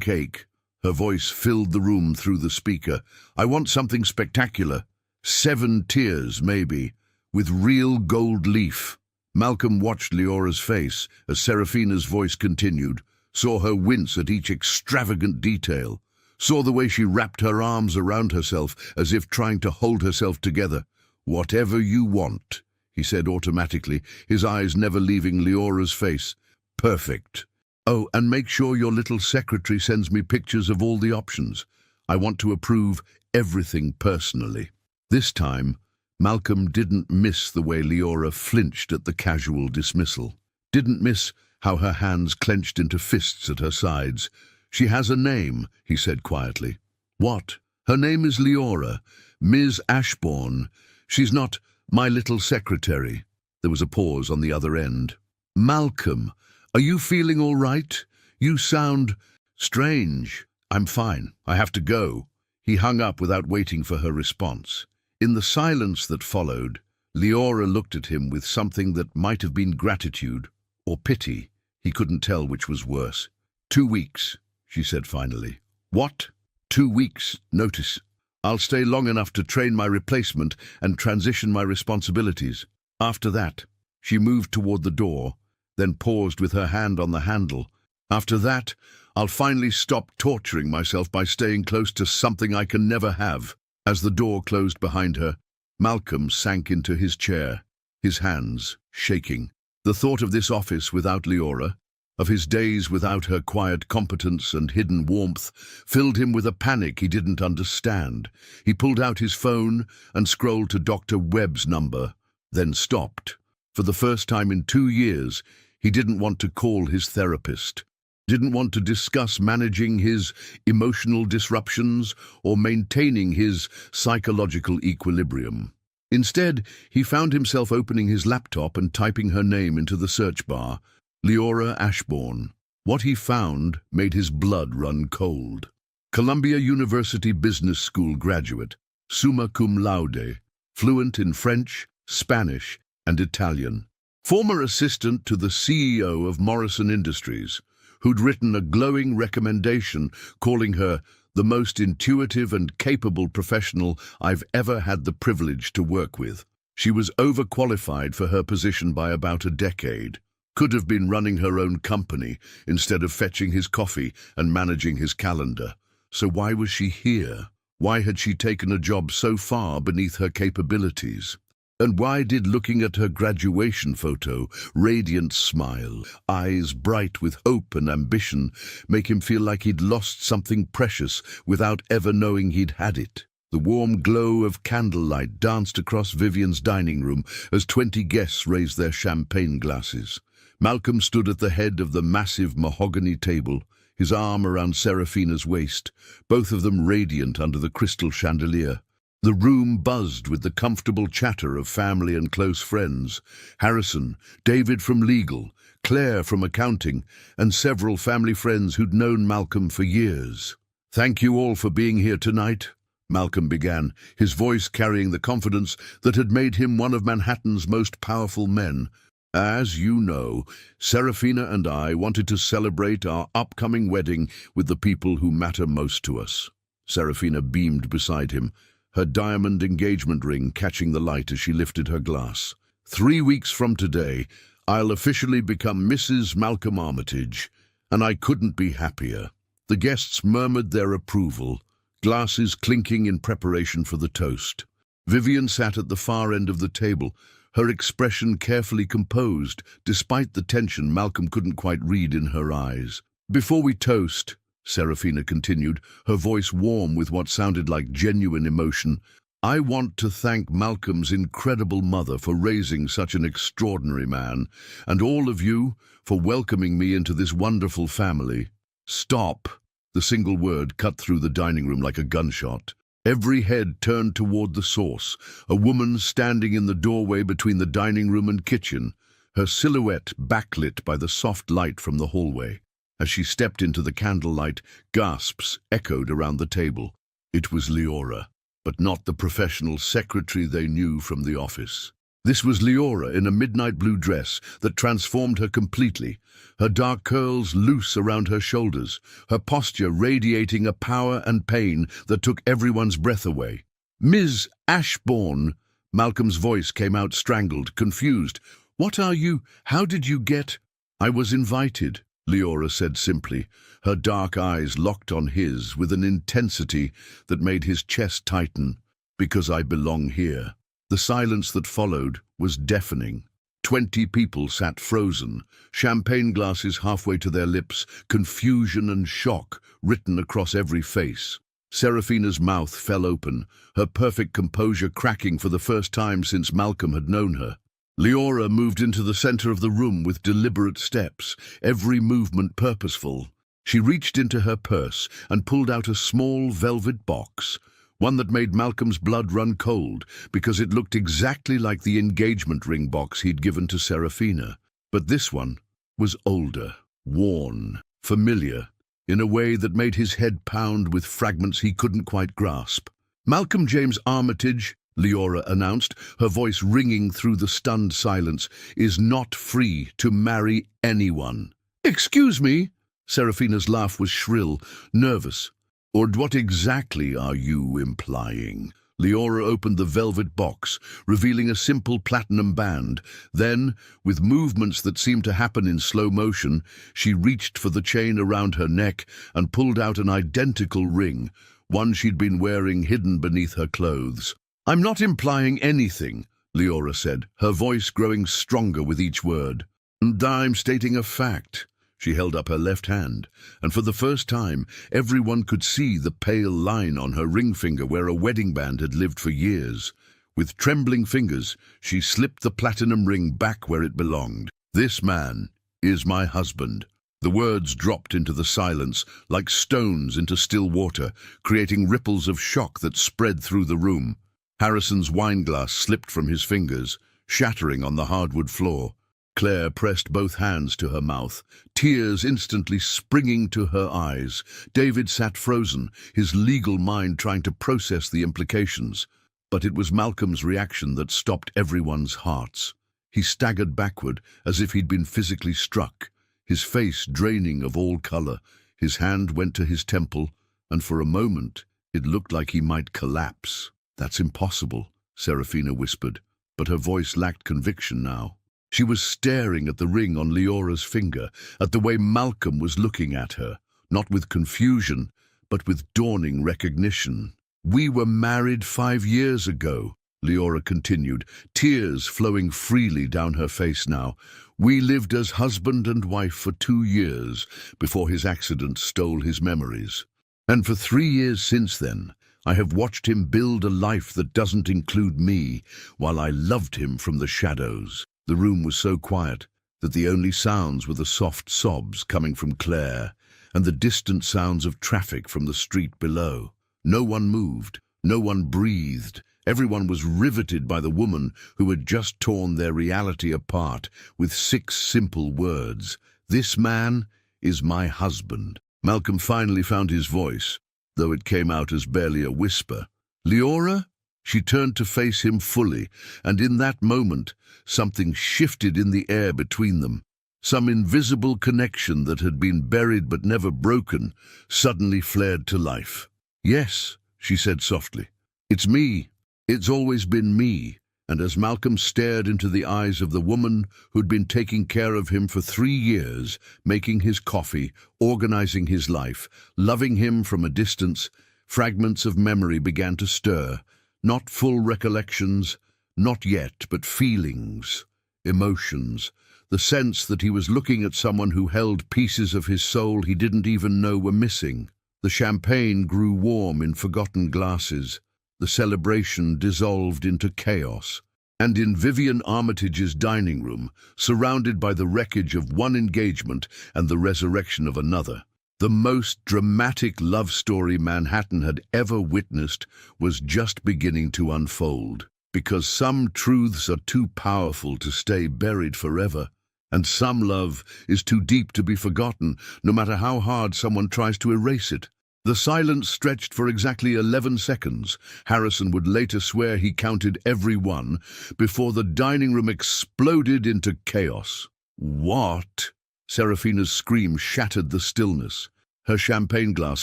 cake. Her voice filled the room through the speaker. I want something spectacular. 7 tiers, maybe, with real gold leaf. Malcolm watched Leora's face as Serafina's voice continued, saw her wince at each extravagant detail, saw the way she wrapped her arms around herself as if trying to hold herself together. Whatever you want, he said automatically, his eyes never leaving Leora's face. Perfect. Oh, and make sure your little secretary sends me pictures of all the options. I want to approve everything personally. This time, Malcolm didn't miss the way Leora flinched at the casual dismissal. Didn't miss how her hands clenched into fists at her sides. She has a name, he said quietly. What? Her name is Leora, Ms. Ashbourne. She's not my little secretary. There was a pause on the other end. Malcolm, are you feeling all right? You sound strange. I'm fine. I have to go. He hung up without waiting for her response. In the silence that followed, Leora looked at him with something that might have been gratitude or pity. He couldn't tell which was worse. 2 weeks, she said finally. What? 2 weeks, notice. I'll stay long enough to train my replacement and transition my responsibilities. After that, she moved toward the door, then paused with her hand on the handle. After that, I'll finally stop torturing myself by staying close to something I can never have. As the door closed behind her, Malcolm sank into his chair, his hands shaking. The thought of this office without Leora, of his days without her quiet competence and hidden warmth, filled him with a panic he didn't understand. He pulled out his phone and scrolled to Dr. Webb's number, then stopped. For the first time in 2 years, he didn't want to call his therapist. didn't want to discuss managing his emotional disruptions or maintaining his psychological equilibrium. Instead, he found himself opening his laptop and typing her name into the search bar, Leora Ashbourne. What he found made his blood run cold. Columbia University Business School graduate, summa cum laude, fluent in French, Spanish, and Italian. Former assistant to the CEO of Morrison Industries, who'd written a glowing recommendation calling her the most intuitive and capable professional I've ever had the privilege to work with. She was overqualified for her position by about a decade. Could have been running her own company instead of fetching his coffee and managing his calendar. So why was she here? Why had she taken a job so far beneath her capabilities? And why did looking at her graduation photo, radiant smile, eyes bright with hope and ambition, make him feel like he'd lost something precious without ever knowing he'd had it? The warm glow of candlelight danced across Vivian's dining room as 20 guests raised their champagne glasses. Malcolm stood at the head of the massive mahogany table, his arm around Serafina's waist, both of them radiant under the crystal chandelier. The room buzzed with the comfortable chatter of family and close friends. Harrison, David from legal, Claire from accounting, and several family friends who'd known Malcolm for years. "Thank you all for being here tonight," Malcolm began, his voice carrying the confidence that had made him one of Manhattan's most powerful men. "As you know, Serafina and I wanted to celebrate our upcoming wedding with the people who matter most to us." Serafina beamed beside him, her diamond engagement ring catching the light as she lifted her glass. 3 weeks from today, I'll officially become Mrs. Malcolm Armitage, and I couldn't be happier." The guests murmured their approval, glasses clinking in preparation for the toast. Vivian sat at the far end of the table, her expression carefully composed, despite the tension Malcolm couldn't quite read in her eyes. "Before we toast," Serafina continued, her voice warm with what sounded like genuine emotion, "I want to thank Malcolm's incredible mother for raising such an extraordinary man, and all of you for welcoming me into this wonderful family." "Stop!" The single word cut through the dining room like a gunshot. Every head turned toward the source, a woman standing in the doorway between the dining room and kitchen, her silhouette backlit by the soft light from the hallway. As she stepped into the candlelight, gasps echoed around the table. It was Leora, but not the professional secretary they knew from the office. This was Leora in a midnight blue dress that transformed her completely, her dark curls loose around her shoulders, her posture radiating a power and pain that took everyone's breath away. "Ms. Ashbourne," Malcolm's voice came out strangled, confused. "What are you? How did you get—" "I was invited," Leora said simply, her dark eyes locked on his with an intensity that made his chest tighten, "because I belong here." The silence that followed was deafening. 20 people sat frozen, champagne glasses halfway to their lips, confusion and shock written across every face. Serafina's mouth fell open, her perfect composure cracking for the first time since Malcolm had known her. Leora moved into the center of the room with deliberate steps, every movement purposeful. She reached into her purse and pulled out a small velvet box, one that made Malcolm's blood run cold because it looked exactly like the engagement ring box he'd given to Serafina. But this one was older, worn, familiar, in a way that made his head pound with fragments he couldn't quite grasp. "Malcolm James Armitage," Leora announced, her voice ringing through the stunned silence, "is not free to marry anyone." "Excuse me?" Serafina's laugh was shrill, nervous. "Or what exactly are you implying?" Leora opened the velvet box, revealing a simple platinum band. Then, with movements that seemed to happen in slow motion, she reached for the chain around her neck and pulled out an identical ring, one she'd been wearing hidden beneath her clothes. "I'm not implying anything," Leora said, her voice growing stronger with each word. "And I'm stating a fact." She held up her left hand, and for the first time, everyone could see the pale line on her ring finger where a wedding band had lived for years. With trembling fingers, she slipped the platinum ring back where it belonged. "This man is my husband." The words dropped into the silence like stones into still water, creating ripples of shock that spread through the room. Harrison's wineglass slipped from his fingers, shattering on the hardwood floor. Claire pressed both hands to her mouth, tears instantly springing to her eyes. David sat frozen, his legal mind trying to process the implications. But it was Malcolm's reaction that stopped everyone's hearts. He staggered backward as if he'd been physically struck, his face draining of all color. His hand went to his temple, and for a moment it looked like he might collapse. "That's impossible," Serafina whispered, but her voice lacked conviction now. She was staring at the ring on Leora's finger, at the way Malcolm was looking at her, not with confusion, but with dawning recognition. "We were married 5 years ago," Leora continued, tears flowing freely down her face now. "We lived as husband and wife for 2 years before his accident stole his memories. And for 3 years since then, I have watched him build a life that doesn't include me, while I loved him from the shadows." The room was so quiet that the only sounds were the soft sobs coming from Claire and the distant sounds of traffic from the street below. No one moved, no one breathed. Everyone was riveted by the woman who had just torn their reality apart with 6 simple words. "This man is my husband." Malcolm finally found his voice, though it came out as barely a whisper. "Leora?" She turned to face him fully, and in that moment, something shifted in the air between them. Some invisible connection that had been buried but never broken suddenly flared to life. "Yes," she said softly. "It's me. It's always been me." And as Malcolm stared into the eyes of the woman who'd been taking care of him for 3 years, making his coffee, organizing his life, loving him from a distance, fragments of memory began to stir. Not full recollections, not yet, but feelings, emotions, the sense that he was looking at someone who held pieces of his soul he didn't even know were missing. The champagne grew warm in forgotten glasses. The celebration dissolved into chaos. And in Vivian Armitage's dining room, surrounded by the wreckage of one engagement and the resurrection of another, the most dramatic love story Manhattan had ever witnessed was just beginning to unfold. Because some truths are too powerful to stay buried forever, and some love is too deep to be forgotten, no matter how hard someone tries to erase it. The silence stretched for exactly 11 seconds. Harrison would later swear he counted every one, before the dining room exploded into chaos. "What?" Serafina's scream shattered the stillness, her champagne glass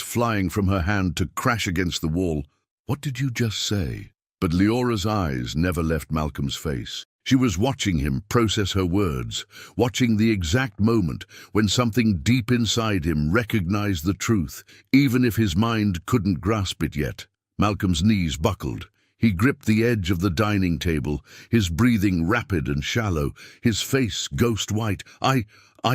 flying from her hand to crash against the wall. "What did you just say?" But Leora's eyes never left Malcolm's face. She was watching him process her words, watching the exact moment when something deep inside him recognized the truth, even if his mind couldn't grasp it yet. Malcolm's knees buckled. He gripped the edge of the dining table, his breathing rapid and shallow, his face ghost white. I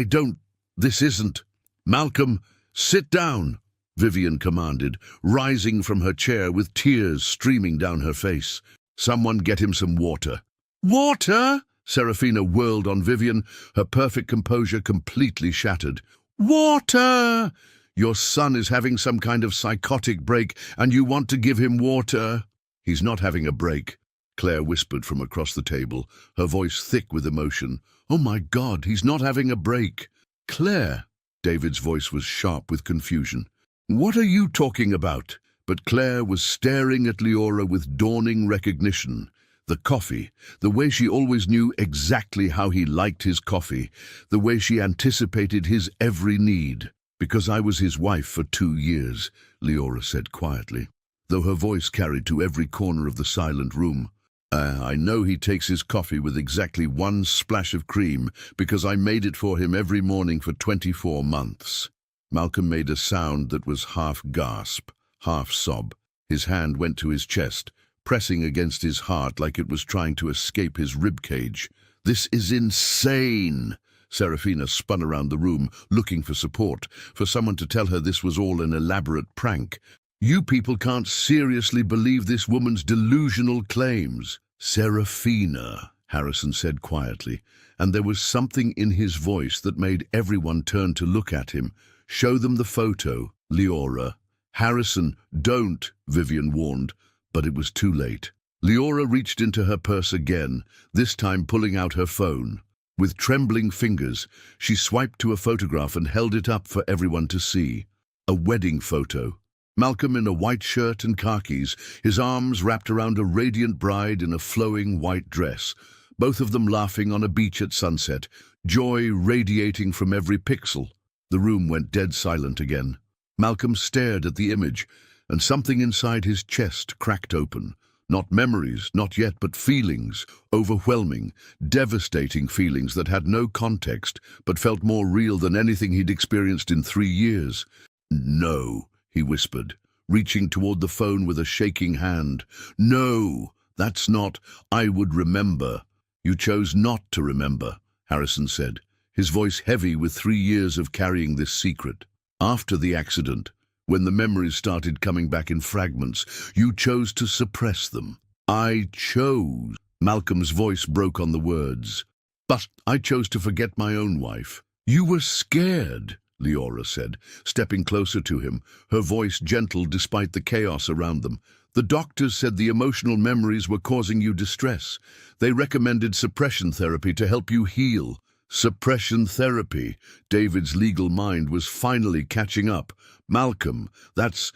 don't... This isn't... "Malcolm, sit down," Vivian commanded, rising from her chair with tears streaming down her face. "Someone get him some water." "Water?" Serafina whirled on Vivian, her perfect composure completely shattered. "Water! Your son is having some kind of psychotic break, and you want to give him water?" "He's not having a break," Claire whispered from across the table, her voice thick with emotion. "Oh my God, he's not having a break." "Claire!" David's voice was sharp with confusion. "What are you talking about?" But Claire was staring at Leora with dawning recognition. The coffee, the way she always knew exactly how he liked his coffee, the way she anticipated his every need. "Because I was his wife for 2 years," Leora said quietly, though her voice carried to every corner of the silent room. I know he takes his coffee with exactly 1 splash of cream because I made it for him every morning for 24 months. Malcolm made a sound that was half gasp, half sob. His hand went to his chest, pressing against his heart like it was trying to escape his ribcage. "This is insane!" Serafina spun around the room, looking for support, for someone to tell her this was all an elaborate prank. "You people can't seriously believe this woman's delusional claims." "Serafina," Harrison said quietly, and there was something in his voice that made everyone turn to look at him. "Show them the photo, Leora." "Harrison, don't," Vivian warned, but it was too late. Leora reached into her purse again, this time pulling out her phone. With trembling fingers, she swiped to a photograph and held it up for everyone to see. A wedding photo. Malcolm in a white shirt and khakis, his arms wrapped around a radiant bride in a flowing white dress, both of them laughing on a beach at sunset, joy radiating from every pixel. The room went dead silent again. Malcolm stared at the image, and something inside his chest cracked open. Not memories, not yet, but feelings, overwhelming, devastating feelings that had no context, but felt more real than anything he'd experienced in 3 years. "No," he whispered, reaching toward the phone with a shaking hand. "No, that's not. I would remember." "You chose not to remember," Harrison said, his voice heavy with 3 years of carrying this secret. "After the accident, when the memories started coming back in fragments, you chose to suppress them." "I chose." Malcolm's voice broke on the words. "But I chose to forget my own wife." "You were scared," Leora said, stepping closer to him, her voice gentle despite the chaos around them. "The doctors said the emotional memories were causing you distress. They recommended suppression therapy to help you heal." Suppression therapy. David's legal mind was finally catching up. "Malcolm, that's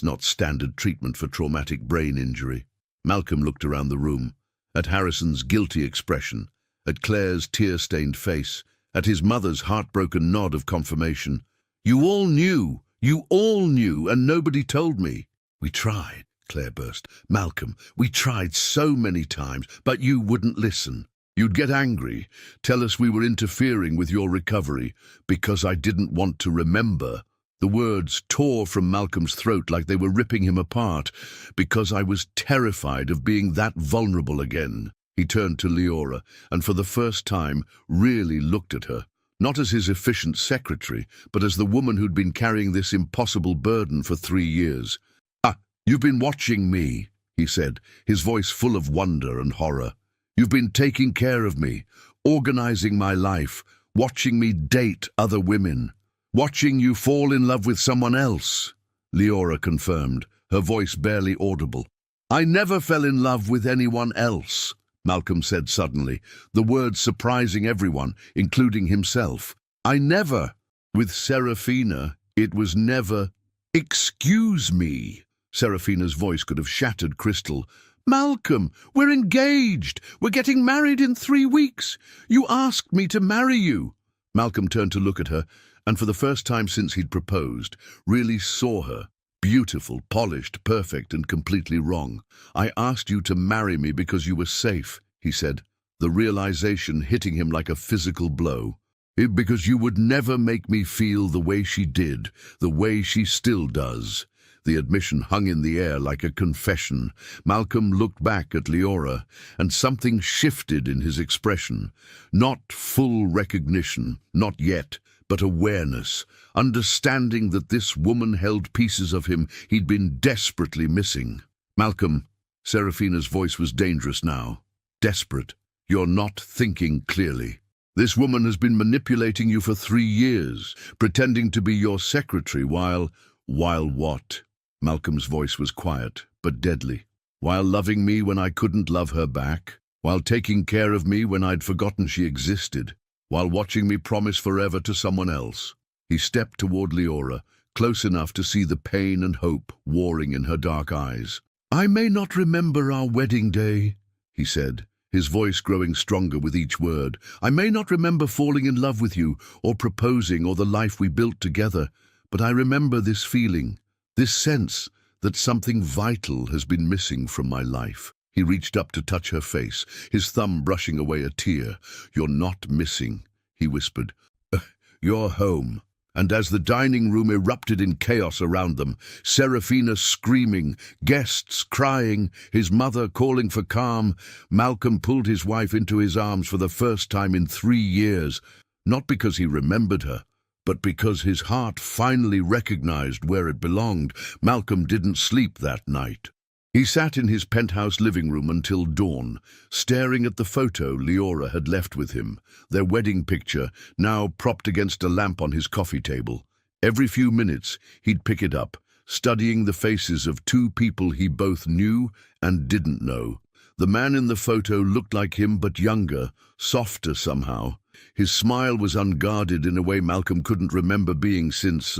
not standard treatment for traumatic brain injury." Malcolm looked around the room, at Harrison's guilty expression, at Claire's tear-stained face, at his mother's heartbroken nod of confirmation. You all knew, and nobody told me." "We tried," Claire burst. "Malcolm, we tried so many times, but you wouldn't listen. You'd get angry, tell us we were interfering with your recovery, because I didn't want to remember." The words tore from Malcolm's throat like they were ripping him apart, "because I was terrified of being that vulnerable again." He turned to Leora, and for the first time really looked at her, not as his efficient secretary, but as the woman who'd been carrying this impossible burden for 3 years. "Ah, you've been watching me," he said, his voice full of wonder and horror. "You've been taking care of me, organizing my life, watching me date other women, watching you fall in love with someone else," Leora confirmed, her voice barely audible. "I never fell in love with anyone else," Malcolm said suddenly, the words surprising everyone, including himself. "I never. With Serafina, it was never." "Excuse me." Serafina's voice could have shattered crystal. "Malcolm, we're engaged. We're getting married in 3 weeks. You asked me to marry you." Malcolm turned to look at her, and for the first time since he'd proposed, really saw her. Beautiful, polished, perfect, and completely wrong. "I asked you to marry me because you were safe," he said, the realization hitting him like a physical blow. "Because you would never make me feel the way she did, the way she still does." The admission hung in the air like a confession. Malcolm looked back at Leora, and something shifted in his expression. Not full recognition, not yet, but awareness, understanding that this woman held pieces of him he'd been desperately missing. "Malcolm," Serafina's voice was dangerous now. "Desperate. You're not thinking clearly. This woman has been manipulating you for 3 years, pretending to be your secretary while what?" Malcolm's voice was quiet, but deadly. "While loving me when I couldn't love her back, while taking care of me when I'd forgotten she existed, while watching me promise forever to someone else." He stepped toward Leora, close enough to see the pain and hope warring in her dark eyes. "I may not remember our wedding day," he said, his voice growing stronger with each word. "I may not remember falling in love with you, or proposing, or the life we built together, but I remember this feeling, this sense that something vital has been missing from my life." He reached up to touch her face, his thumb brushing away a tear. "You're not missing," he whispered. "You're home." And as the dining room erupted in chaos around them, Serafina screaming, guests crying, his mother calling for calm, Malcolm pulled his wife into his arms for the first time in 3 years, not because he remembered her, but because his heart finally recognized where it belonged. Malcolm didn't sleep that night. He sat in his penthouse living room until dawn, staring at the photo Leora had left with him, their wedding picture now propped against a lamp on his coffee table. Every few minutes, he'd pick it up, studying the faces of two people he both knew and didn't know. The man in the photo looked like him, but younger, softer somehow. His smile was unguarded in a way Malcolm couldn't remember being since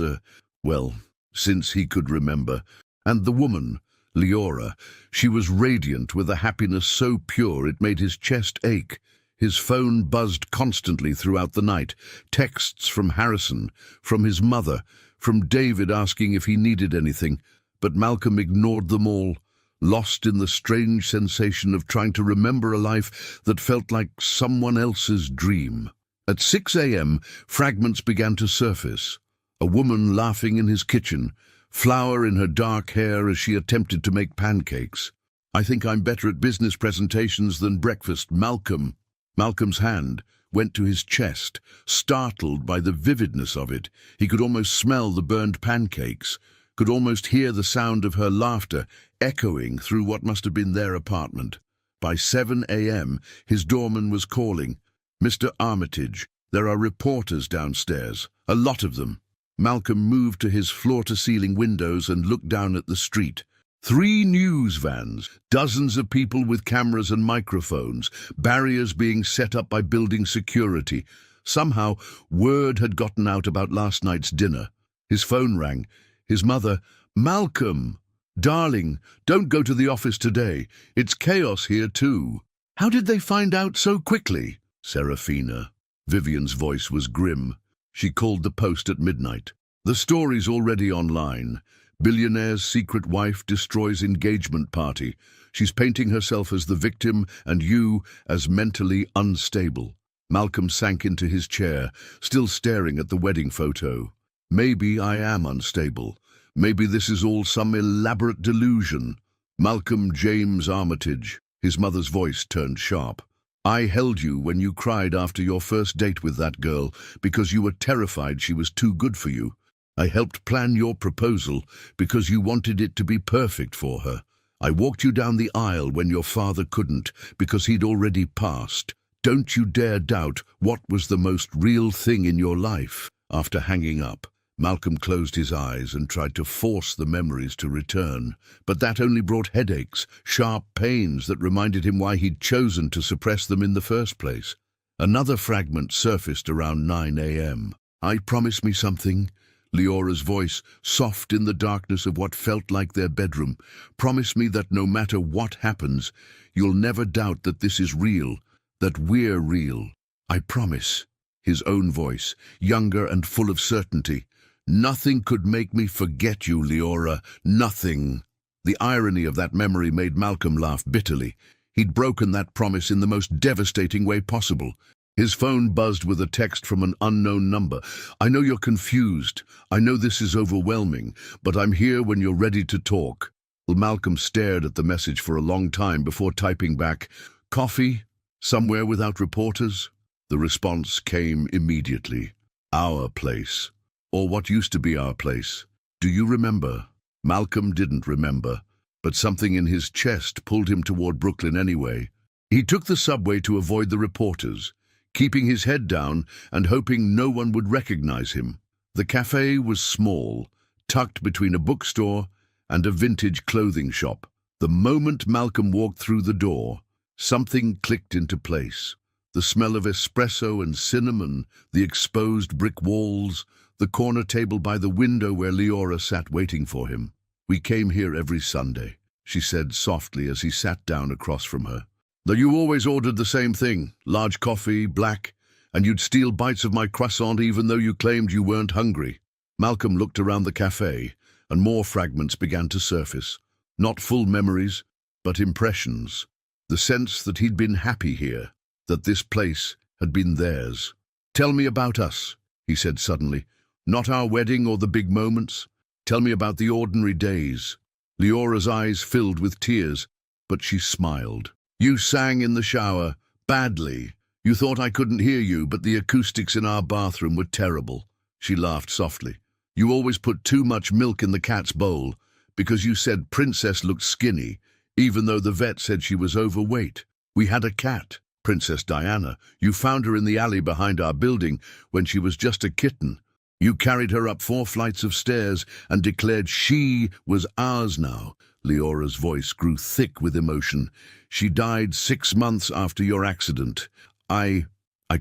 he could remember. And the woman, Leora, she was radiant with a happiness so pure it made his chest ache. His phone buzzed constantly throughout the night. Texts from Harrison, from his mother, from David asking if he needed anything. But Malcolm ignored them all, lost in the strange sensation of trying to remember a life that felt like someone else's dream. At 6 a.m., fragments began to surface. A woman laughing in his kitchen, flour in her dark hair as she attempted to make pancakes. "I think I'm better at business presentations than breakfast, Malcolm." Malcolm's hand went to his chest, startled by the vividness of it. He could almost smell the burned pancakes, could almost hear the sound of her laughter echoing through what must have been their apartment. By 7 a.m., his doorman was calling. "Mr. Armitage, there are reporters downstairs, a lot of them." Malcolm moved to his floor-to-ceiling windows and looked down at the street. 3 news vans, dozens of people with cameras and microphones, barriers being set up by building security. Somehow, word had gotten out about last night's dinner. His phone rang. His mother, "Malcolm, darling, don't go to the office today. It's chaos here too." "How did they find out so quickly?" Serafina. Vivian's voice was grim. She called the Post at midnight. "The story's already online. Billionaire's secret wife destroys engagement party. She's painting herself as the victim and you as mentally unstable." Malcolm sank into his chair, still staring at the wedding photo. "Maybe I am unstable. Maybe this is all some elaborate delusion." "Malcolm James Armitage." His mother's voice turned sharp. "I held you when you cried after your first date with that girl because you were terrified she was too good for you. I helped plan your proposal because you wanted it to be perfect for her. I walked you down the aisle when your father couldn't because he'd already passed. Don't you dare doubt what was the most real thing in your life." After hanging up, Malcolm closed his eyes and tried to force the memories to return, but that only brought headaches, sharp pains that reminded him why he'd chosen to suppress them in the first place. Another fragment surfaced around 9 a.m. "I promise me something." Leora's voice, soft in the darkness of what felt like their bedroom. "Promise me that no matter what happens, you'll never doubt that this is real, that we're real." "I promise." His own voice, younger and full of certainty. "Nothing could make me forget you, Leora. Nothing." The irony of that memory made Malcolm laugh bitterly. He'd broken that promise in the most devastating way possible. His phone buzzed with a text from an unknown number. "I know you're confused. I know this is overwhelming, but I'm here when you're ready to talk." Malcolm stared at the message for a long time before typing back, "Coffee? Somewhere without reporters?" The response came immediately. "Our place. Or what used to be our place. Do you remember?" Malcolm didn't remember, but something in his chest pulled him toward Brooklyn anyway. He took the subway to avoid the reporters, keeping his head down and hoping no one would recognize him. The cafe was small, tucked between a bookstore and a vintage clothing shop. The moment Malcolm walked through the door, something clicked into place. The smell of espresso and cinnamon, the exposed brick walls, the corner table by the window where Leora sat waiting for him. "We came here every Sunday," she said softly as he sat down across from her. "Though you always ordered the same thing, large coffee, black, and you'd steal bites of my croissant even though you claimed you weren't hungry." Malcolm looked around the cafe, and more fragments began to surface. Not full memories, but impressions. The sense that he'd been happy here, that this place had been theirs. "Tell me about us," he said suddenly. "Not our wedding or the big moments. Tell me about the ordinary days." Leora's eyes filled with tears, but she smiled. "You sang in the shower, badly. You thought I couldn't hear you, but the acoustics in our bathroom were terrible." She laughed softly. "You always put too much milk in the cat's bowl. because you said Princess looked skinny, even though the vet said she was overweight. We had a cat, Princess Diana. You found her in the alley behind our building when she was just a kitten. You carried her up 4 flights of stairs and declared she was ours now. Leora's voice grew thick with emotion. She died 6 months after your accident. I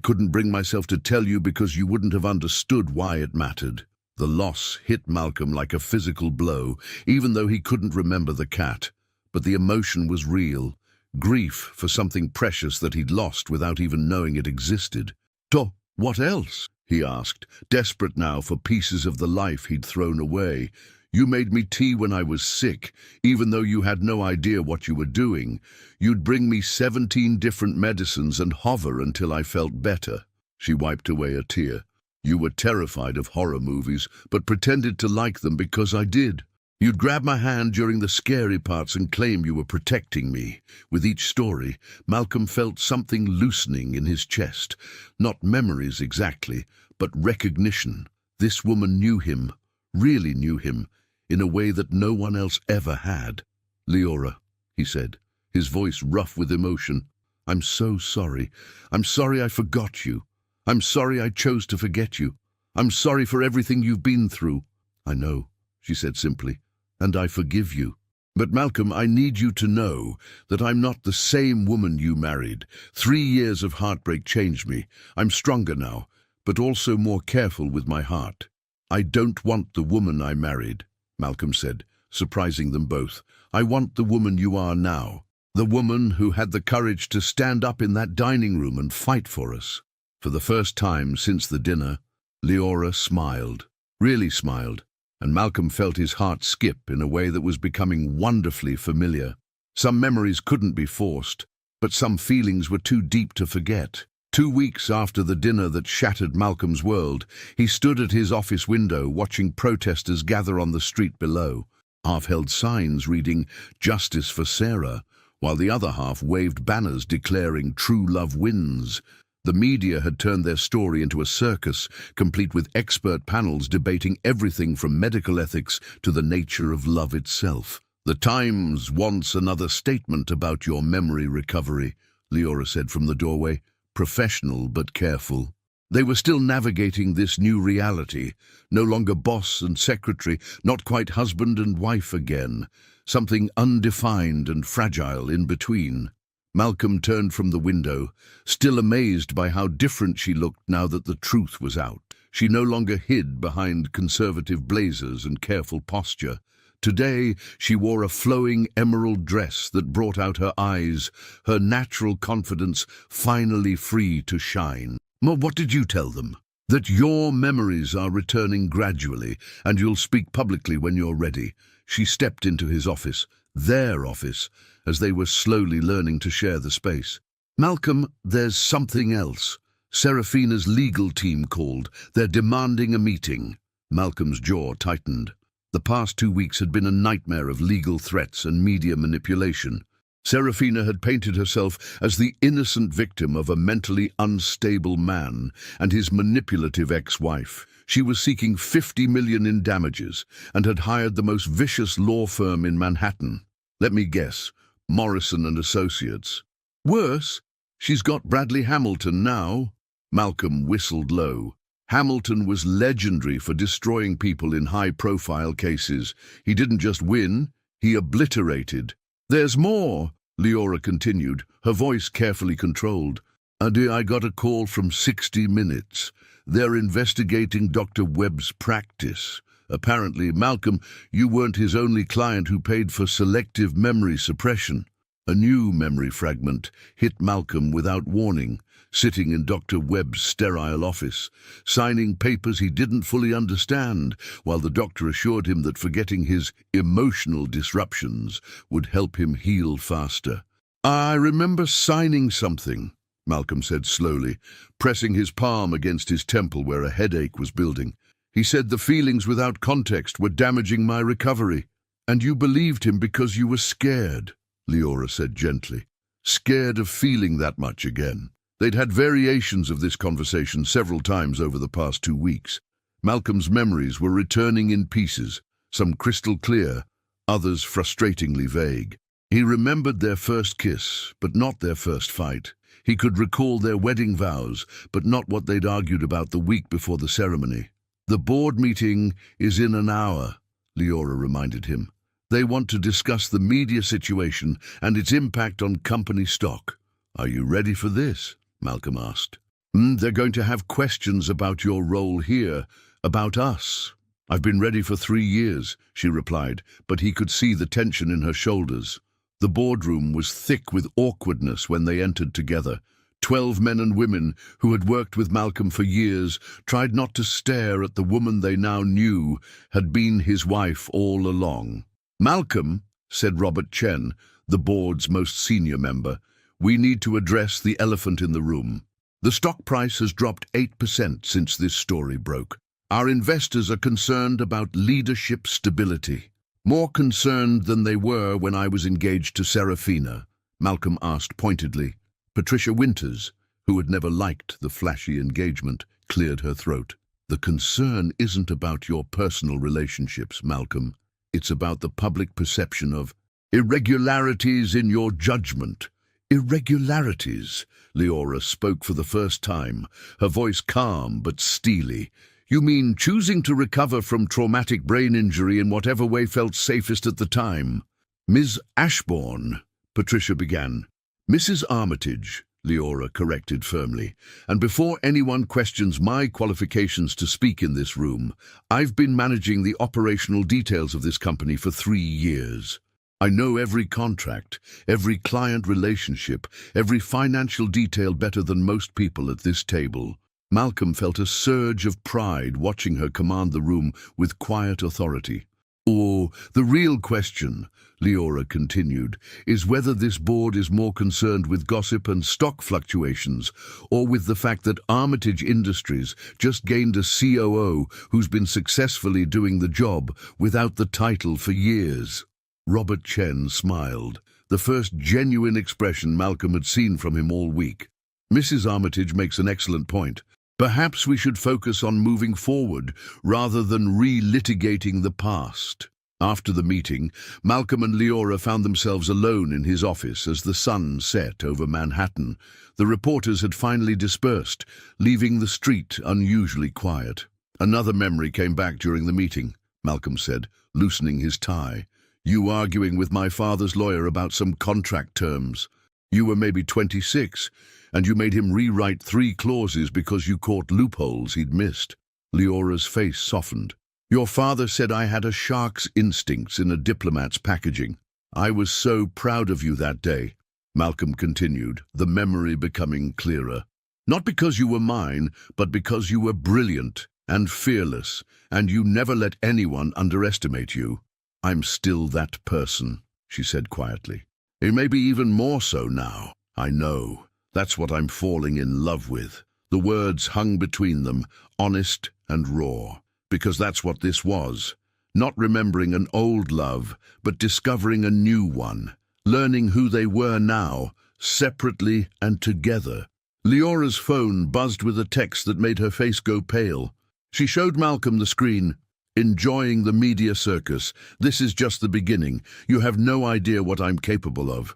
couldn't bring myself to tell you because you wouldn't have understood why it mattered. The loss hit Malcolm like a physical blow, even though he couldn't remember the cat. But the emotion was real. Grief for something precious that he'd lost without even knowing it existed. "So, what else?" he asked, desperate now for pieces of the life he'd thrown away. "You made me tea when I was sick, even though you had no idea what you were doing. You'd bring me 17 different medicines and hover until I felt better." She wiped away a tear. "You were terrified of horror movies, but pretended to like them because I did. You'd grab my hand during the scary parts and claim you were protecting me." With each story, Malcolm felt something loosening in his chest. Not memories exactly, but recognition. This woman knew him, really knew him, in a way that no one else ever had. "Leora," he said, his voice rough with emotion, "I'm so sorry. I'm sorry I forgot you. I'm sorry I chose to forget you. I'm sorry for everything you've been through." "I know," she said simply, "and I forgive you. But Malcolm, I need you to know that I'm not the same woman you married. 3 years of heartbreak changed me. I'm stronger now, but also more careful with my heart." "I don't want the woman I married," Malcolm said, surprising them both. "I want the woman you are now. The woman who had the courage to stand up in that dining room and fight for us." For the first time since the dinner, Leora smiled, really smiled, and Malcolm felt his heart skip in a way that was becoming wonderfully familiar. Some memories couldn't be forced, but some feelings were too deep to forget. 2 weeks after the dinner that shattered Malcolm's world, he stood at his office window watching protesters gather on the street below. Half held signs reading "Justice for Sarah," while the other half waved banners declaring "True love wins." The media had turned their story into a circus, complete with expert panels debating everything from medical ethics to the nature of love itself. "The Times wants another statement about your memory recovery," Leora said from the doorway, professional but careful. They were still navigating this new reality, no longer boss and secretary, not quite husband and wife again, something undefined and fragile in between. Malcolm turned from the window, still amazed by how different she looked now that the truth was out. She no longer hid behind conservative blazers and careful posture. Today, she wore a flowing emerald dress that brought out her eyes, her natural confidence finally free to shine. "What did you tell them?" "That your memories are returning gradually, and you'll speak publicly when you're ready." She stepped into his office, their office, as they were slowly learning to share the space. "Malcolm, there's something else. Serafina's legal team called. They're demanding a meeting." Malcolm's jaw tightened. The past 2 weeks had been a nightmare of legal threats and media manipulation. Serafina had painted herself as the innocent victim of a mentally unstable man and his manipulative ex-wife. She was seeking $50 million in damages and had hired the most vicious law firm in Manhattan. Let me guess, Morrison and Associates. "Worse, she's got Bradley Hamilton now." Malcolm whistled low. Hamilton was legendary for destroying people in high-profile cases. He didn't just win, he obliterated. "There's more," Leora continued, her voice carefully controlled. "I got a call from 60 Minutes. They're investigating Dr. Webb's practice. Apparently, Malcolm, you weren't his only client who paid for selective memory suppression." A new memory fragment hit Malcolm without warning, sitting in Dr. Webb's sterile office, signing papers he didn't fully understand, while the doctor assured him that forgetting his emotional disruptions would help him heal faster. "I remember signing something," Malcolm said slowly, pressing his palm against his temple where a headache was building. "He said the feelings without context were damaging my recovery." "And you believed him because you were scared," Leora said gently. "Scared of feeling that much again." They'd had variations of this conversation several times over the past 2 weeks. Malcolm's memories were returning in pieces, some crystal clear, others frustratingly vague. He remembered their first kiss, but not their first fight. He could recall their wedding vows, but not what they'd argued about the week before the ceremony. "The board meeting is in an hour," Leora reminded him. "They want to discuss the media situation and its impact on company stock." "Are you ready for this?" Malcolm asked. They're going to have questions about your role here, about us." "I've been ready for 3 years," she replied, but he could see the tension in her shoulders. The boardroom was thick with awkwardness when they entered together. 12 men and women who had worked with Malcolm for years tried not to stare at the woman they now knew had been his wife all along. "Malcolm," said Robert Chen, the board's most senior member, "we need to address the elephant in the room. The stock price has dropped 8% since this story broke. Our investors are concerned about leadership stability. More concerned than they were when I was engaged to Serafina," Malcolm asked pointedly. Patricia Winters, who had never liked the flashy engagement, cleared her throat. "The concern isn't about your personal relationships, Malcolm. It's about the public perception of irregularities in your judgment." "Irregularities?" Leora spoke for the first time, her voice calm but steely. "You mean choosing to recover from traumatic brain injury in whatever way felt safest at the time?" "Ms. Ashbourne," Patricia began. "Mrs. Armitage," Leora corrected firmly, "and before anyone questions my qualifications to speak in this room, I've been managing the operational details of this company for 3 years. I know every contract, every client relationship, every financial detail better than most people at this table." Malcolm felt a surge of pride watching her command the room with quiet authority. "Or the real question," Leora continued, "is whether this board is more concerned with gossip and stock fluctuations, or with the fact that Armitage Industries just gained a COO who's been successfully doing the job without the title for years." Robert Chen smiled, the first genuine expression Malcolm had seen from him all week. "Mrs. Armitage makes an excellent point. Perhaps we should focus on moving forward rather than re-litigating the past." After the meeting, Malcolm and Leora found themselves alone in his office as the sun set over Manhattan. The reporters had finally dispersed, leaving the street unusually quiet. "Another memory came back during the meeting," Malcolm said, loosening his tie. "You arguing with my father's lawyer about some contract terms. You were maybe 26, and you made him rewrite 3 clauses because you caught loopholes he'd missed." Leora's face softened. "Your father said I had a shark's instincts in a diplomat's packaging. I was so proud of you that day," Malcolm continued, the memory becoming clearer. "Not because you were mine, but because you were brilliant and fearless, and you never let anyone underestimate you." "I'm still that person," she said quietly. "It may be even more so now. I know. That's what I'm falling in love with." The words hung between them, honest and raw, because that's what this was. Not remembering an old love, but discovering a new one, learning who they were now, separately and together. Leora's phone buzzed with a text that made her face go pale. She showed Malcolm the screen. "Enjoying the media circus. This is just the beginning. You have no idea what I'm capable of."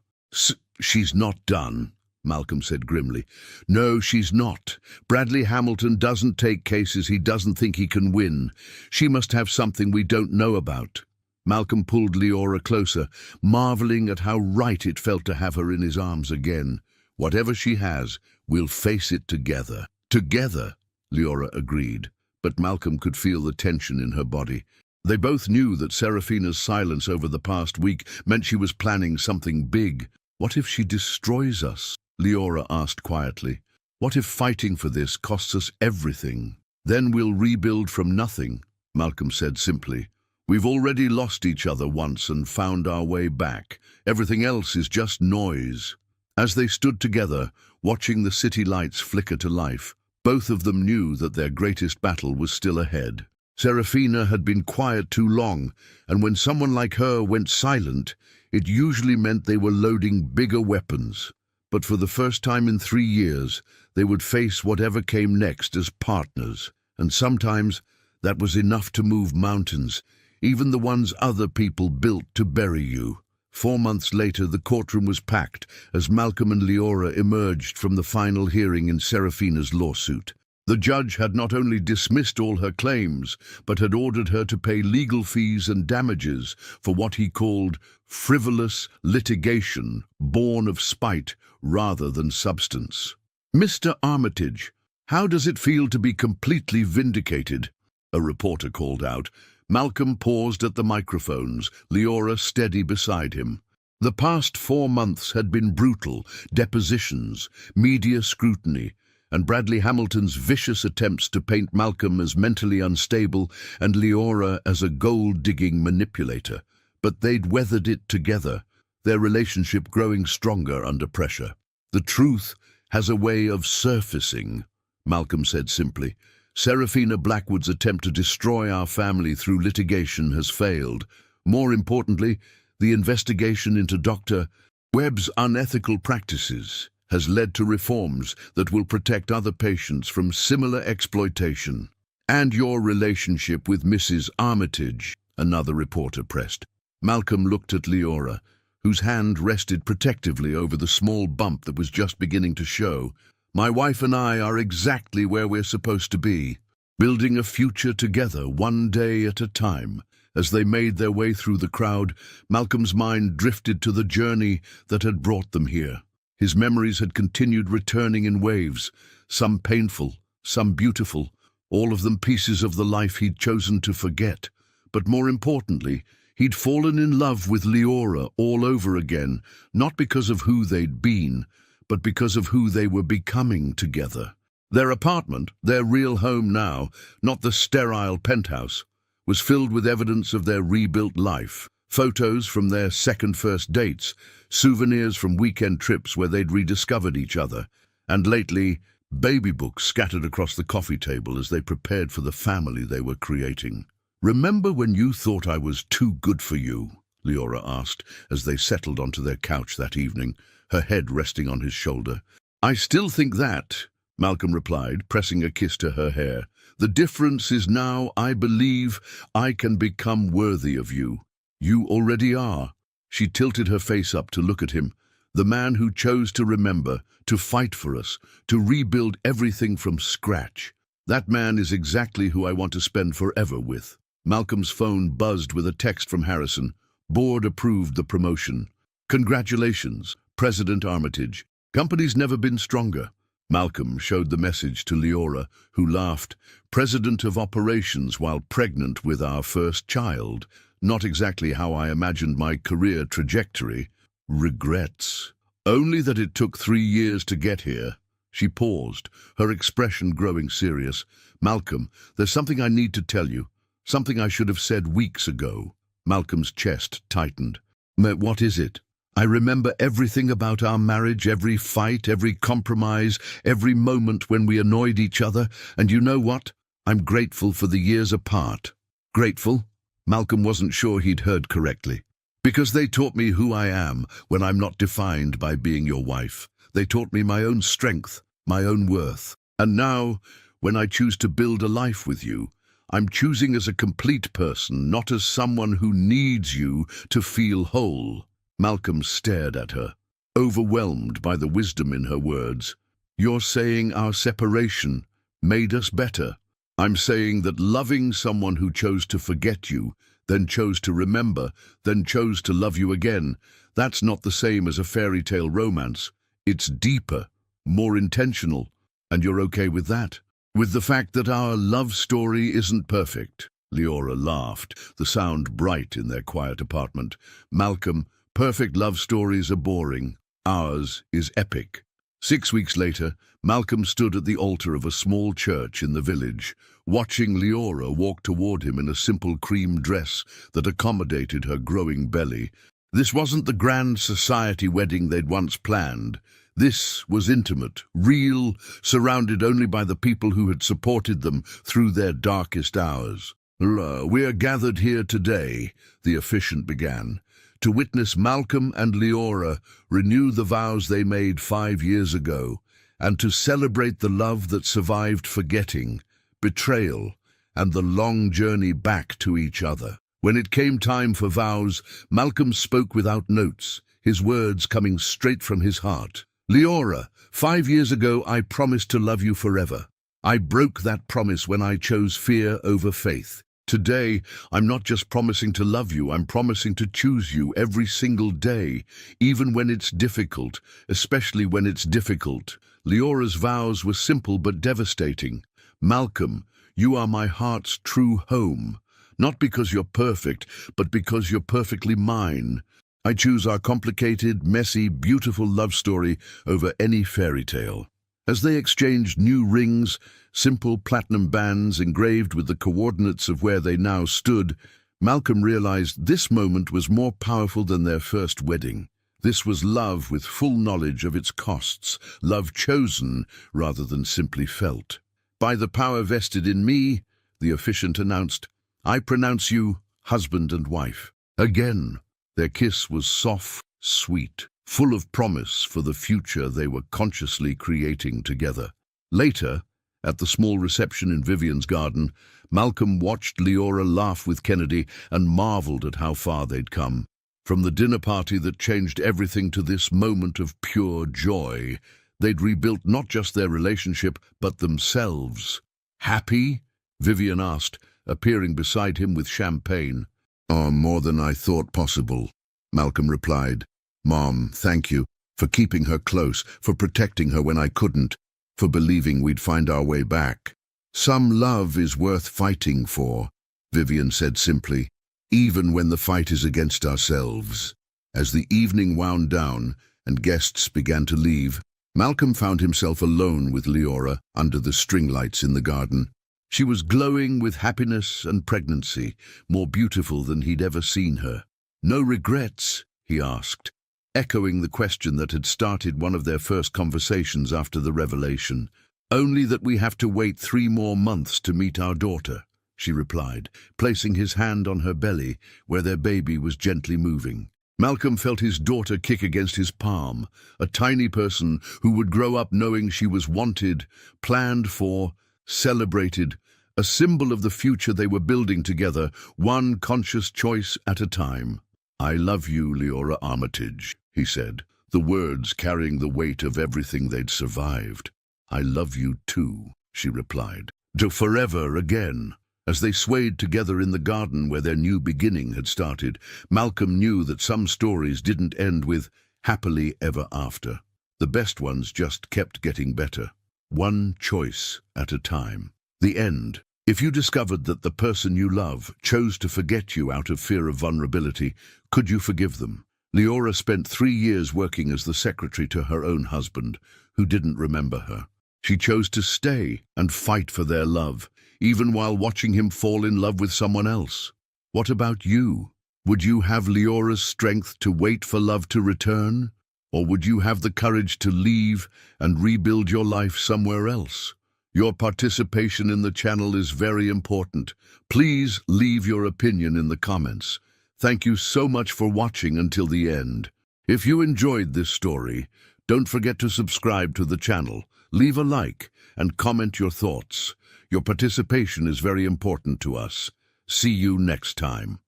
She's not done," Malcolm said grimly. "No, she's not. Bradley Hamilton doesn't take cases he doesn't think he can win. She must have something we don't know about." Malcolm pulled Leora closer, marveling at how right it felt to have her in his arms again. "Whatever she has, we'll face it together." "Together," Leora agreed, but Malcolm could feel the tension in her body. They both knew that Serafina's silence over the past week meant she was planning something big. "What if she destroys us?" Leora asked quietly. "What if fighting for this costs us everything?" "Then we'll rebuild from nothing," Malcolm said simply. "We've already lost each other once and found our way back. Everything else is just noise." As they stood together, watching the city lights flicker to life, both of them knew that their greatest battle was still ahead. Serafina had been quiet too long, and when someone like her went silent, it usually meant they were loading bigger weapons. But for the first time in 3 years, they would face whatever came next as partners, and sometimes that was enough to move mountains. even the ones other people built to bury you. 4 months later, the courtroom was packed as Malcolm and Leora emerged from the final hearing in Serafina's lawsuit. The judge had not only dismissed all her claims, but had ordered her to pay legal fees and damages for what he called frivolous litigation born of spite rather than substance. "Mr. Armitage, how does it feel to be completely vindicated?" a reporter called out. Malcolm paused at the microphones, Leora steady beside him. The past 4 months had been brutal: depositions, media scrutiny, and Bradley Hamilton's vicious attempts to paint Malcolm as mentally unstable and Leora as a gold-digging manipulator. But they'd weathered it together, their relationship growing stronger under pressure. "The truth has a way of surfacing," Malcolm said simply. "Serafina Blackwood's attempt to destroy our family through litigation has failed. More importantly, the investigation into Dr. Webb's unethical practices has led to reforms that will protect other patients from similar exploitation." "And your relationship with Mrs. Armitage," another reporter pressed. Malcolm looked at Leora, whose hand rested protectively over the small bump that was just beginning to show. "My wife and I are exactly where we're supposed to be, building a future together, one day at a time." As they made their way through the crowd, Malcolm's mind drifted to the journey that had brought them here. His memories had continued returning in waves, some painful, some beautiful, all of them pieces of the life he'd chosen to forget. But more importantly, he'd fallen in love with Leora all over again, not because of who they'd been, but because of who they were becoming together. Their apartment, their real home now, not the sterile penthouse, was filled with evidence of their rebuilt life. Photos from their second first dates, souvenirs from weekend trips where they'd rediscovered each other, and lately, baby books scattered across the coffee table as they prepared for the family they were creating. "Remember when you thought I was too good for you?" Leora asked as they settled onto their couch that evening, her head resting on his shoulder. "I still think that," Malcolm replied, pressing a kiss to her hair. "The difference is now I believe I can become worthy of you. You already are." She tilted her face up to look at him. "The man who chose to remember, to fight for us, to rebuild everything from scratch. That man is exactly who I want to spend forever with." Malcolm's phone buzzed with a text from Harrison. "Board approved the promotion. Congratulations, President Armitage. Company's never been stronger." Malcolm showed the message to Leora, who laughed. "President of Operations while pregnant with our first child. Not exactly how I imagined my career trajectory. Regrets. Only that it took 3 years to get here." She paused, her expression growing serious. "Malcolm, there's something I need to tell you. Something I should have said weeks ago." Malcolm's chest tightened. "What is it?" "I remember everything about our marriage, every fight, every compromise, every moment when we annoyed each other, and you know what? I'm grateful for the years apart." "Grateful?" Malcolm wasn't sure he'd heard correctly. "Because they taught me who I am when I'm not defined by being your wife. They taught me my own strength, my own worth. And now, when I choose to build a life with you, I'm choosing as a complete person, not as someone who needs you to feel whole." Malcolm stared at her, overwhelmed by the wisdom in her words. "You're saying our separation made us better?" "I'm saying that loving someone who chose to forget you, then chose to remember, then chose to love you again, that's not the same as a fairy tale romance. It's deeper, more intentional, and you're okay with that?" "With the fact that our love story isn't perfect," Leora laughed, the sound bright in their quiet apartment. "Malcolm, perfect love stories are boring. Ours is epic." 6 weeks later, Malcolm stood at the altar of a small church in the village, watching Leora walk toward him in a simple cream dress that accommodated her growing belly. This wasn't the grand society wedding they'd once planned. This was intimate, real, surrounded only by the people who had supported them through their darkest hours. "We are gathered here today," the officiant began, "to witness Malcolm and Leora renew the vows they made 5 years ago, and to celebrate the love that survived forgetting, betrayal, and the long journey back to each other." When it came time for vows, Malcolm spoke without notes, his words coming straight from his heart. Leora, 5 years ago I promised to love you forever. I broke that promise when I chose fear over faith. Today, I'm not just promising to love you, I'm promising to choose you every single day, even when it's difficult, especially when it's difficult. Leora's vows were simple but devastating. Malcolm, you are my heart's true home. Not because you're perfect, but because you're perfectly mine. I choose our complicated, messy, beautiful love story over any fairy tale. As they exchanged new rings, simple platinum bands engraved with the coordinates of where they now stood, Malcolm realized this moment was more powerful than their first wedding. This was love with full knowledge of its costs, love chosen rather than simply felt. By the power vested in me, the officiant announced, I pronounce you husband and wife. Again, their kiss was soft, sweet, full of promise for the future they were consciously creating together. Later, at the small reception in Vivian's garden, Malcolm watched Leora laugh with Kennedy and marveled at how far they'd come. From the dinner party that changed everything to this moment of pure joy, they'd rebuilt not just their relationship, but themselves. Happy? Vivian asked, appearing beside him with champagne. Oh, more than I thought possible, Malcolm replied. Mom, thank you for keeping her close, for protecting her when I couldn't, for believing we'd find our way back. Some love is worth fighting for, Vivian said simply, even when the fight is against ourselves. As the evening wound down and guests began to leave, Malcolm found himself alone with Leora under the string lights in the garden. She was glowing with happiness and pregnancy, more beautiful than he'd ever seen her. No regrets? He asked, echoing the question that had started one of their first conversations after the revelation. Only that we have to wait 3 more months to meet our daughter, she replied, placing his hand on her belly, where their baby was gently moving. Malcolm felt his daughter kick against his palm, a tiny person who would grow up knowing she was wanted, planned for, celebrated, a symbol of the future they were building together, one conscious choice at a time. I love you, Leora Armitage, he said, the words carrying the weight of everything they'd survived. I love you too, she replied. To forever again. As they swayed together in the garden where their new beginning had started, Malcolm knew that some stories didn't end with happily ever after. The best ones just kept getting better. One choice at a time. The end. If you discovered that the person you love chose to forget you out of fear of vulnerability, could you forgive them? Leora spent 3 years working as the secretary to her own husband, who didn't remember her. She chose to stay and fight for their love, even while watching him fall in love with someone else. What about you? Would you have Leora's strength to wait for love to return? Or would you have the courage to leave and rebuild your life somewhere else? Your participation in the channel is very important. Please leave your opinion in the comments. Thank you so much for watching until the end. If you enjoyed this story, don't forget to subscribe to the channel, leave a like, and comment your thoughts. Your participation is very important to us. See you next time.